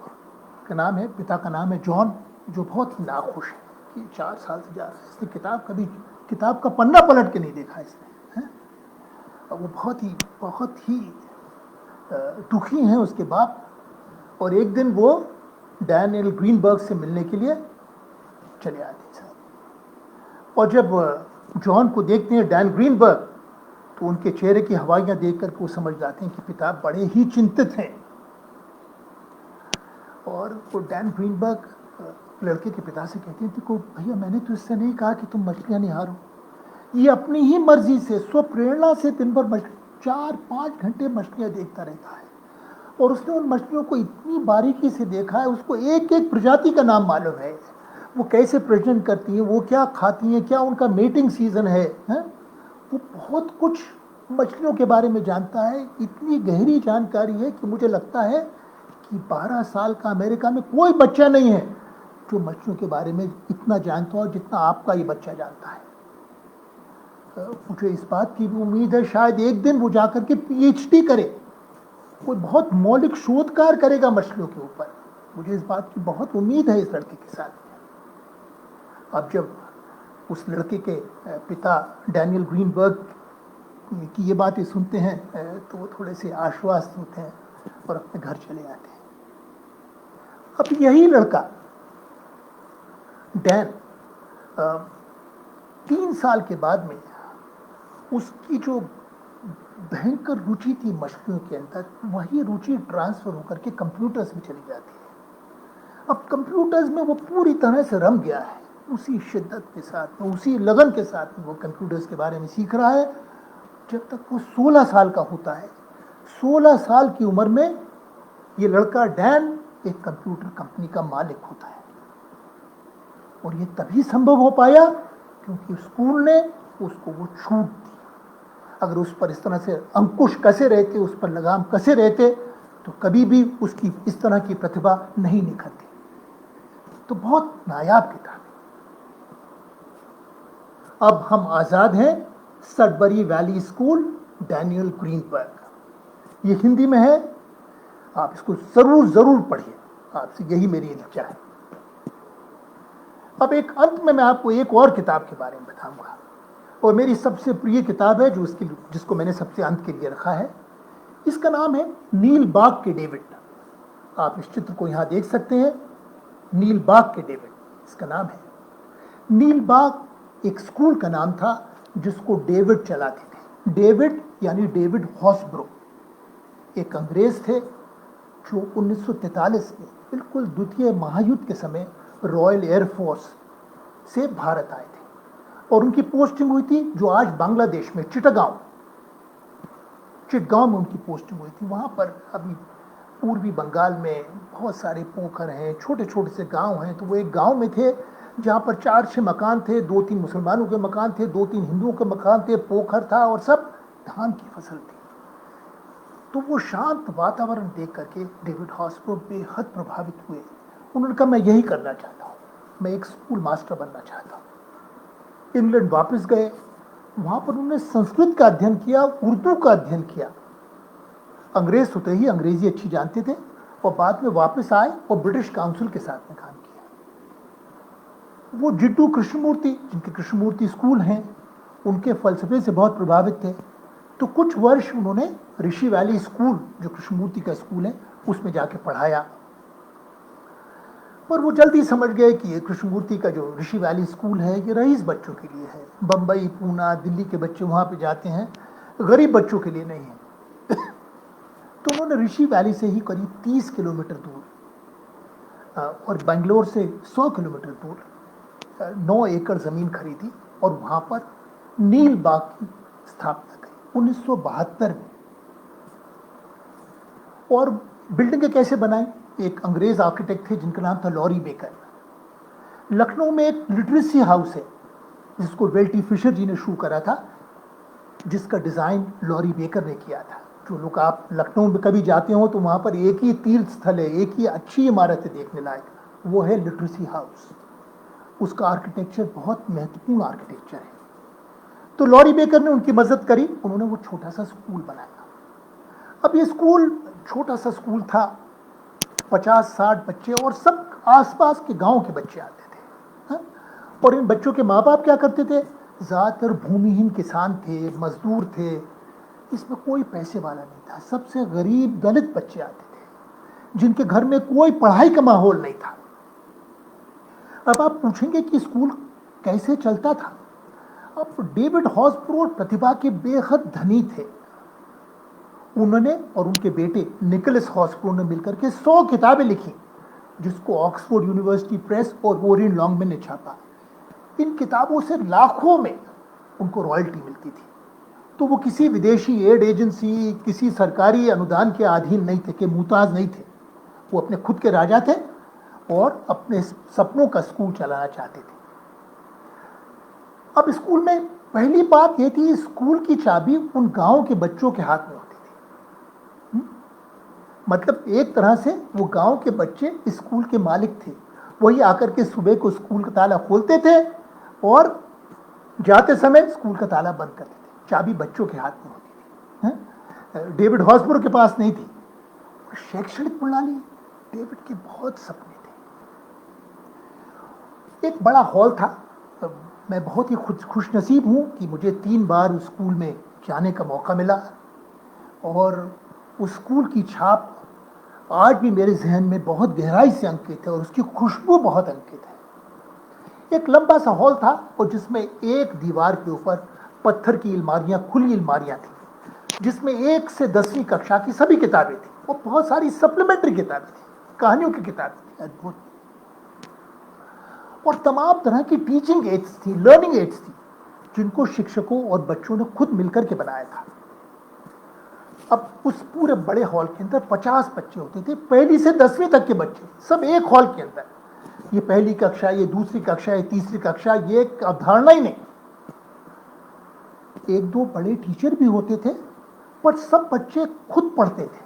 का नाम है, पिता का नाम है जॉन, जो बहुत ही नाखुश है कि 4 साल से जा रहा है, इसने किताब का पन्ना पलट के नहीं देखा इसने, है? और वो बहुत ही दुखी हैं उसके बाप। और एक दिन वो डैनियल ग्रीनबर्ग से मिलने के लिए चले आते हैं, और जब जॉन को देखते हैं डैन ग्रीनबर्ग, तो उनके चेहरे की हवाइयाँ देखकर वो समझ जाते हैं कि पिता बड़े ही चिंतित हैं। और वो डैन ग्रीनबर्ग लड़के के पिता से कहते हैं कि भैया, मैंने तो इससे नहीं कहा कि तुम मछलियाँ निहारो। ये अपनी ही मर्जी से, स्वप्रेरणा से दिन भर 4-5 घंटे मछलियाँ देखता रहता है, और उसने उन मछलियों को इतनी बारीकी से देखा है, उसको एक एक प्रजाति का नाम मालूम है, वो कैसे प्रजनन करती हैं, वो क्या खाती हैं, क्या उनका मेटिंग सीजन है? वो बहुत कुछ मछलियों के बारे में जानता है। इतनी गहरी जानकारी है कि मुझे लगता है कि 12 साल का अमेरिका में कोई बच्चा नहीं है जो मछलियों के बारे में इतना जानता हो जितना आपका ये बच्चा जानता है। मुझे इस बात की भी उम्मीद है, शायद एक दिन वो जाकर के पीएचडी करे, कोई बहुत मौलिक शोध कार्य करेगा मछलियों के ऊपर। मुझे इस बात की बहुत उम्मीद है इस लड़के के साथ। अब जब उस लड़के के पिता डैनियल ग्रीनबर्ग की ये बातें सुनते हैं तो वो थोड़े से आश्वस्त होते हैं और अपने घर चले आते हैं। अब यही लड़का डैन 3 साल के बाद में उसकी जो भयंकर रुचि थी मछलियों के अंदर, वही रुचि ट्रांसफर होकर के कंप्यूटर्स में चली जाती है। अब कंप्यूटर्स में वो पूरी तरह से रम गया है, उसी शिद्दत के साथ में, उसी लगन के साथ में वो कंप्यूटर्स के बारे में सीख रहा है। जब तक वो 16 साल का होता है, 16 साल की उम्र में ये लड़का डैन एक कंप्यूटर कंपनी का मालिक होता है। और ये तभी संभव हो पाया क्योंकि स्कूल ने उसको वो छूट दी। अगर उस पर इस तरह से अंकुश कसे रहते, उस पर लगाम कसे रहते, तो कभी भी उसकी इस तरह की प्रतिभा नहीं निखरती। तो बहुत नायाब किताब है। अब हम आज़ाद हैं, Sudbury valley school, Daniel Greenberg. ये हिंदी में है, आप इसको जरूर पढ़िए, आपसे यही मेरी इच्छा है। अब एक अंत में मैं आपको एक और किताब के बारे में बताऊंगा, और मेरी सबसे प्रिय किताब है जिसको मैंने सबसे अंत के लिए रखा है। इसका नाम है नील बाग के डेविड। आप इस चित्र को यहाँ देख सकते हैं, नील बाग के डेविड इसका नाम है। नील बाग एक स्कूल का नाम था जिसको डेविड चलाते थे। डेविड यानी डेविड हॉसब्रो एक अंग्रेज थे जो 1943 में बिल्कुल द्वितीय महायुद्ध के समय रॉयल एयरफोर्स से भारत आए थे, और उनकी पोस्टिंग हुई थी जो आज बांग्लादेश में चिटगांव में उनकी पोस्टिंग हुई थी। वहाँ पर अभी पूर्वी बंगाल में बहुत सारे पोखर हैं, छोटे छोटे से गांव हैं। तो वो एक गांव में थे जहाँ पर 4-6 मकान थे, 2-3 मुसलमानों के मकान थे, 2-3 हिंदुओं के मकान थे, पोखर था और सब धान की फसल थी। तो वो शांत वातावरण देख करके डेविड हॉसब्रो बेहद प्रभावित हुए। उन्होंने कहा मैं यही करना चाहता हूँ, मैं एक स्कूल मास्टर बनना चाहता हूँ। इंग्लैंड वापस गए, वहाँ पर उन्होंने संस्कृत का अध्ययन किया, उर्दू का अध्ययन किया। अंग्रेज होते ही अंग्रेजी अच्छी जानते थे, और बाद में वापस आए और ब्रिटिश काउंसिल के साथ में काम किया। वो जिड्डू कृष्णमूर्ति, जिनके कृष्णमूर्ति स्कूल हैं, उनके फलसफे से बहुत प्रभावित थे। तो कुछ वर्ष उन्होंने ऋषि वैली स्कूल, जो कृष्णमूर्ति का स्कूल है, उसमें जाके पढ़ाया। पर वो जल्दी समझ गए कि ये कृष्णमूर्ति का जो ऋषि वैली स्कूल है ये रईस बच्चों के लिए है। बम्बई, पूना, दिल्ली के बच्चे वहाँ पे जाते हैं, गरीब बच्चों के लिए नहीं है। तो उन्होंने ऋषि वैली से ही करीब 30 किलोमीटर दूर और बेंगलोर से 100 किलोमीटर दूर 9 एकड़ ज़मीन खरीदी और वहाँ पर नील बाग की स्थापना करी 1972 में। और बिल्डिंगें कैसे बनाई? एक अंग्रेज आर्किटेक्ट थे जिनका नाम था लॉरी बेकर। लखनऊ में एक लिटरेसी हाउस है जिसको वेल्टी फिशर जी ने शुरू करा था, जिसका डिज़ाइन लॉरी बेकर ने किया था। जो लोग आप लखनऊ में कभी जाते हो तो वहाँ पर एक ही तीर्थ स्थल है, एक ही अच्छी इमारत है देखने लायक, वो है लिटरेसी हाउस। उसका आर्किटेक्चर बहुत महत्वपूर्ण आर्किटेक्चर है। तो लॉरी बेकर ने उनकी मदद करी, उन्होंने वो छोटा सा स्कूल बनाया। अब ये स्कूल छोटा सा स्कूल था, 50-60 बच्चे और सब आसपास के गांव के बच्चे आते थे। हाँ? और इन बच्चों के माँ बाप क्या करते थे? ज़्यादातर भूमिहीन किसान थे, मजदूर थे, इसमें कोई पैसे वाला नहीं था। सबसे गरीब दलित बच्चे आते थे जिनके घर में कोई पढ़ाई का माहौल नहीं था। अब आप पूछेंगे कि स्कूल कैसे चलता था? अब डेविड हॉसब्रो प्रतिभा के बेहद धनी थे। उन्होंने और उनके बेटे निकोलस हॉसब्रो ने मिलकर के 100 किताबें लिखी, जिसको ऑक्सफोर्ड यूनिवर्सिटी प्रेस और ओरियन लॉन्गमैन ने छापा। इन किताबों से लाखों में उनको रॉयल्टी मिलती थी। तो वो किसी विदेशी एड एजेंसी, किसी सरकारी अनुदान के अधीन नहीं थे, कि मुहताज नहीं थे। वो अपने खुद के राजा थे और अपने सपनों का स्कूल चलाना चाहते थे। अब स्कूल में पहली बात ये थी, स्कूल की चाबी उन गांव के बच्चों के हाथ में होती थी। मतलब एक तरह से वो गांव के बच्चे स्कूल के मालिक थे। वही आकर के सुबह को स्कूल का ताला खोलते थे और जाते समय स्कूल का ताला बंद करते थे। चाबी बच्चों के हाथ में होती थी। डेविड हॉसब्रो के पास नहीं थी। शैक्षणिक प्रणाली, डेविड के बहुत सपने थे। एक बड़ा हॉल था। मैं बहुत ही खुशनसीब हूँ कि मुझे 3 बार उस स्कूल में जाने का मौका मिला और उस स्कूल की छाप आज भी मेरे जहन में बहुत गहराई से अंकित है और उसकी खुशबू बहुत अंकित है। एक लंबा सा हॉल था और जिसमें एक दीवार के ऊपर पत्थर की अलमारियां, खुली अलमारियां थी, जिसमें 1 से 10वीं कक्षा की सभी किताबें थी और बहुत सारी सप्लीमेंट्री किताबें थी, कहानियों की किताबें थी, अद्भुत। और तमाम तरह की टीचिंग एड्स थी, लर्निंग एड्स थी, जिनको शिक्षकों और बच्चों ने खुद मिलकर के बनाया था। अब उस पूरे बड़े हॉल के अंदर 50 बच्चे होते थे, 1ली से 10वीं तक के बच्चे, सब एक हॉल के अंदर। ये 1ली कक्षा, ये 2री कक्षा, ये 3री कक्षा, ये एक अवधारणा ही नहीं। 1-2 बड़े टीचर भी होते थे, पर सब बच्चे खुद पढ़ते थे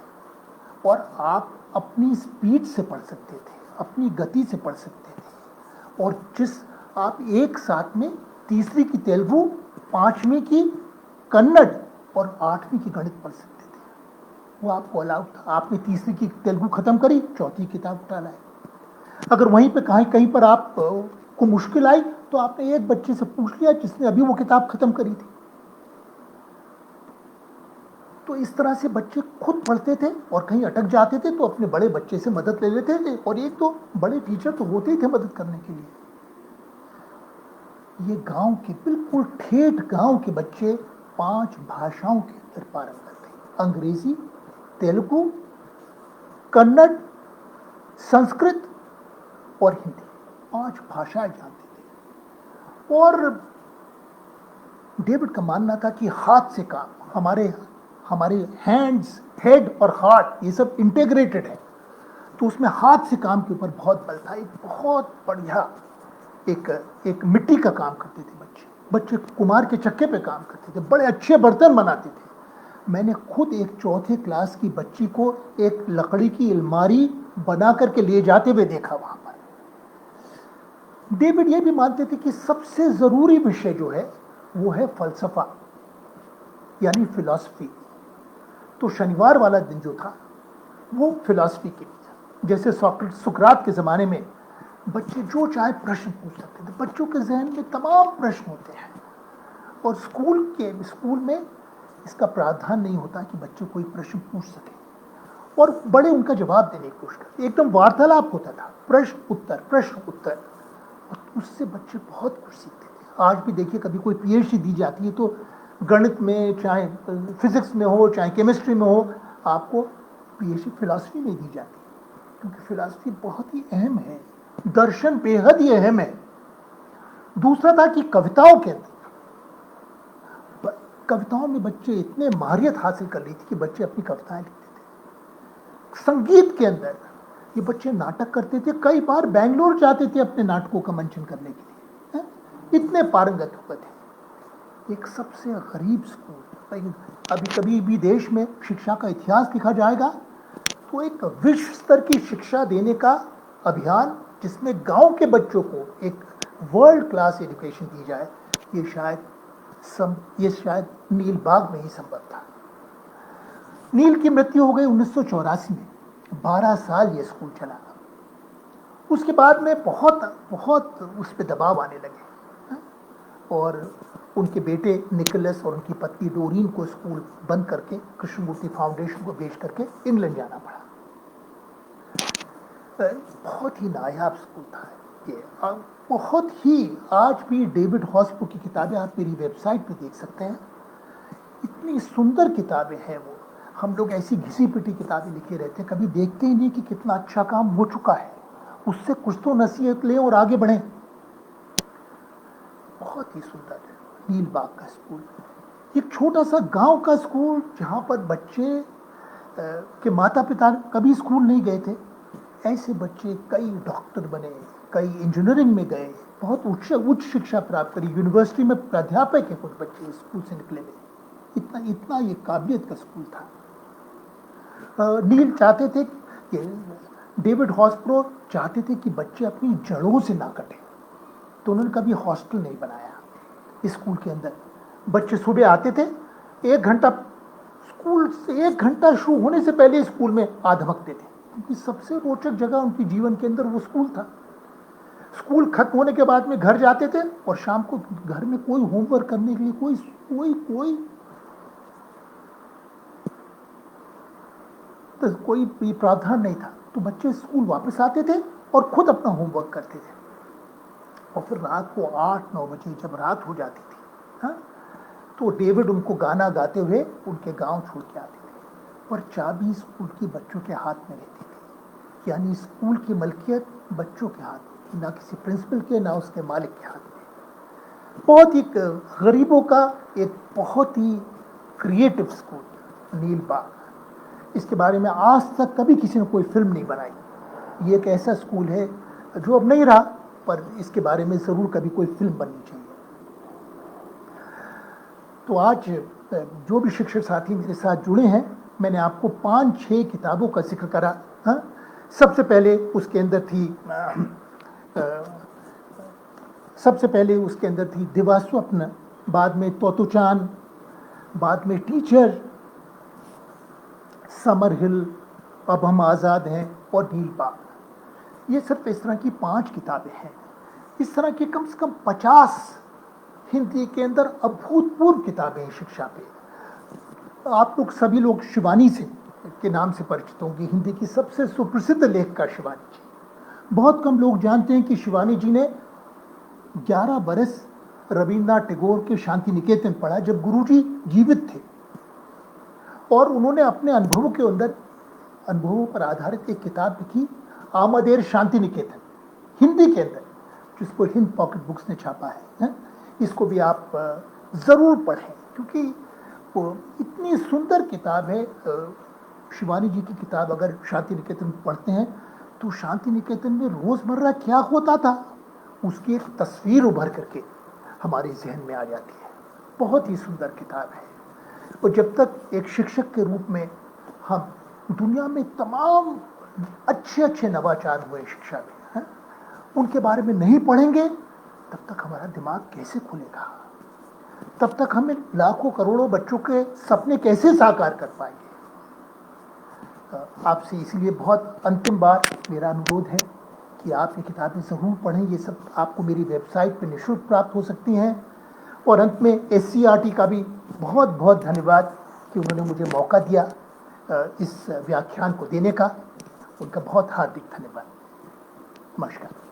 और आप अपनी स्पीड से पढ़ सकते थे, अपनी गति से पढ़ सकते थे। और जिस आप एक साथ में 3री की तेलुगु, 5वीं की कन्नड़ और 8वीं की गणित पढ़ सकते थे। वो आपको अलाउड था। आपने 3री की तेलुगु खत्म करी, 4थी किताब उठा लाए। अगर वहीं पे कहीं पर आप को मुश्किल आई तो आपने एक बच्चे से पूछ लिया जिसने अभी वो किताब खत्म करी थी। तो इस तरह से बच्चे खुद पढ़ते थे और कहीं अटक जाते थे तो अपने बड़े बच्चे से मदद ले लेते थे और एक तो बड़े टीचर तो होते ही थे मदद करने के लिए। ये गांव के, बिल्कुल ठेठ गांव के बच्चे 5 भाषाओं के अंदर पारंगत थे। अंग्रेजी, तेलुगु, कन्नड़, संस्कृत और हिंदी, 5 भाषाएं जानते थे। और डेविड का मानना था कि हाथ से काम, हमारे हैंड्स, हेड और हार्ट ये सब इंटीग्रेटेड है, तो उसमें हाथ से काम के ऊपर बहुत बल था। एक बहुत बढ़िया एक मिट्टी का काम करते थे बच्चे कुम्हार के चक्के पे काम करते थे, बड़े अच्छे बर्तन बनाते थे। मैंने खुद एक 4थे क्लास की बच्ची को एक लकड़ी की अलमारी बना करके ले जाते हुए देखा वहां पर। डेविड ये भी मानते थे कि सबसे जरूरी विषय जो है वो है फलसफा, यानी फिलॉसफी। तो शनिवार वाला दिन जो था वो फिलॉसफी के लिए, जैसे सुकरात के ज़माने में बच्चे जो चाहे प्रश्न पूछ सकते थे। बच्चों के जहन में तमाम प्रश्न होते हैं और स्कूल में इसका प्रावधान नहीं होता कि बच्चे कोई प्रश्न पूछ सके और बड़े उनका जवाब देने की कोशिश करते। एकदम वार्तालाप होता था, प्रश्न उत्तर, और उससे बच्चे बहुत कुछ सीखते थे। आज भी देखिए, कभी कोई पीएचडी दी जाती है तो गणित में, चाहे फिजिक्स में हो, चाहे केमिस्ट्री में हो, आपको पीएचडी फिलॉसफी में दी जाती है। क्योंकि फिलॉसफी बहुत ही अहम है, दर्शन बेहद ही अहम है। दूसरा था कि कविताओं के अंदर, कविताओं में बच्चे इतने माहिरियत हासिल कर ली थी कि बच्चे अपनी कविताएं लिखते थे। संगीत के अंदर ये बच्चे नाटक करते थे, कई बार बेंगलोर जाते थे अपने नाटकों का मंचन करने के लिए, इतने पारंगत हुए थे। एक सबसे गरीब स्कूल, लेकिन अभी कभी भी देश में शिक्षा का इतिहास लिखा जाएगा तो एक विश्व स्तर की शिक्षा देने का अभियान, जिसमें गांव के बच्चों को एक वर्ल्ड क्लास एजुकेशन दी जाए, ये शायद नील बाग में ही संभव था। नील की मृत्यु हो गई 1984 में, 12 साल ये स्कूल चला। उसके बाद में बहुत उस पर दबाव आने लगे और उनके बेटे निकोलस और उनकी पत्नी डोरीन को स्कूल बंद करके कृष्णमूर्ति फाउंडेशन को बेच करके इंग्लैंड जाना पड़ा। बहुत ही नायाब स्कूल था ये, बहुत ही। आज भी डेविड हॉस्पो की किताबें आप मेरी वेबसाइट पे देख सकते हैं, इतनी सुंदर किताबें हैं वो। हम लोग ऐसी घिसी पिटी किताबें लिखे रहते हैं, कभी देखते ही नहीं कि कितना अच्छा काम हो चुका है, उससे कुछ तो नसीहत लें और आगे बढ़ें। बहुत ही सुंदर है नील बाग का स्कूल, एक छोटा सा गांव का स्कूल जहां पर बच्चे के माता पिता कभी स्कूल नहीं गए थे, ऐसे बच्चे कई डॉक्टर बने, कई इंजीनियरिंग में गए, बहुत उच्च शिक्षा प्राप्त करी, यूनिवर्सिटी में प्राध्यापक के कुछ बच्चे स्कूल से निकले हुए। इतना ये काबिलियत का स्कूल था। नील चाहते थे कि डेविड हॉस्प्रो चाहते थे कि बच्चे अपनी जड़ों से ना कटें, तो उन्होंने कभी हॉस्टल नहीं बनाया स्कूल के अंदर। बच्चे सुबह आते थे, 1 घंटा स्कूल से 1 घंटा शुरू होने से पहले स्कूल में आ धमकते थे, क्योंकि सबसे रोचक जगह उनके जीवन के अंदर वो स्कूल था। स्कूल खत्म होने के बाद में घर जाते थे और शाम को घर में कोई होमवर्क करने के लिए कोई भी प्रावधान नहीं था, तो बच्चे स्कूल वापस आते थे और खुद अपना होमवर्क करते थे। और फिर रात को 8-9 बजे जब रात हो जाती थी, हाँ, तो डेविड उनको गाना गाते हुए उनके गांव छोड़ के आते थे, और चाबी स्कूल के बच्चों के हाथ में रहती थी। यानी स्कूल की मलकियत बच्चों के हाथ में, ना किसी प्रिंसिपल के, ना उसके मालिक के हाथ में। बहुत ही गरीबों का एक बहुत ही क्रिएटिव स्कूल नील बाग। इसके बारे में आज तक कभी किसी ने कोई फिल्म नहीं बनाई। ये एक ऐसा स्कूल है जो अब नहीं रहा, पर इसके बारे में जरूर कभी कोई फिल्म बननी चाहिए। तो आज जो भी शिक्षक साथी मेरे साथ जुड़े हैं, मैंने आपको 5-6 किताबों का जिक्र करा। हाँ, सबसे पहले उसके अंदर थी दिवास्वप्न, बाद में तोतोचान, बाद में टीचर, समर हिल, अब हम आज़ाद हैं, और नील बाग। ये सिर्फ इस तरह की 5 किताबें हैं। इस तरह की कम से कम 50 हिंदी के अंदर अभूतपूर्व किताबें हैं शिक्षा पे। आप लोग सभी लोग शिवानी से के नाम से परिचित होंगे, हिंदी की सबसे सुप्रसिद्ध लेखिका शिवानी जी। बहुत कम लोग जानते हैं कि शिवानी जी ने 11 बरस रविन्द्रनाथ टैगोर के शांति निकेतन पढ़ा जब गुरुजी जीवित थे, और उन्होंने अपने अनुभवों पर आधारित एक किताब लिखी, आमदेर शांति निकेतन, हिंदी के अंदर, जिसको हिंद पॉकेट बुक्स ने छापा है। इसको भी आप ज़रूर पढ़ें, क्योंकि वो इतनी सुंदर किताब है। शिवानी जी की किताब अगर शांति निकेतन पढ़ते हैं तो शांति निकेतन में रोज़मर्रा क्या होता था उसकी एक तस्वीर उभर करके हमारे जहन में आ जाती है। बहुत ही सुंदर किताब है। और जब तक एक शिक्षक के रूप में हम दुनिया में तमाम अच्छे नवाचार हुए शिक्षा में, उनके बारे में नहीं पढ़ेंगे, तब तक हमारा दिमाग कैसे खुलेगा? तब तक हमें लाखों करोड़ों बच्चों के सपने कैसे साकार कर पाएंगे? आपसे इसलिए बहुत अंतिम बार मेरा अनुरोध है कि आप ये किताबें ज़रूर पढ़ें। ये सब आपको मेरी वेबसाइट पर निःशुल्क प्राप्त हो सकती हैं। और अंत में SCERT का भी बहुत बहुत धन्यवाद कि उन्होंने मुझे मौका दिया इस व्याख्यान को देने का। उनका बहुत हार्दिक धन्यवाद। नमस्कार।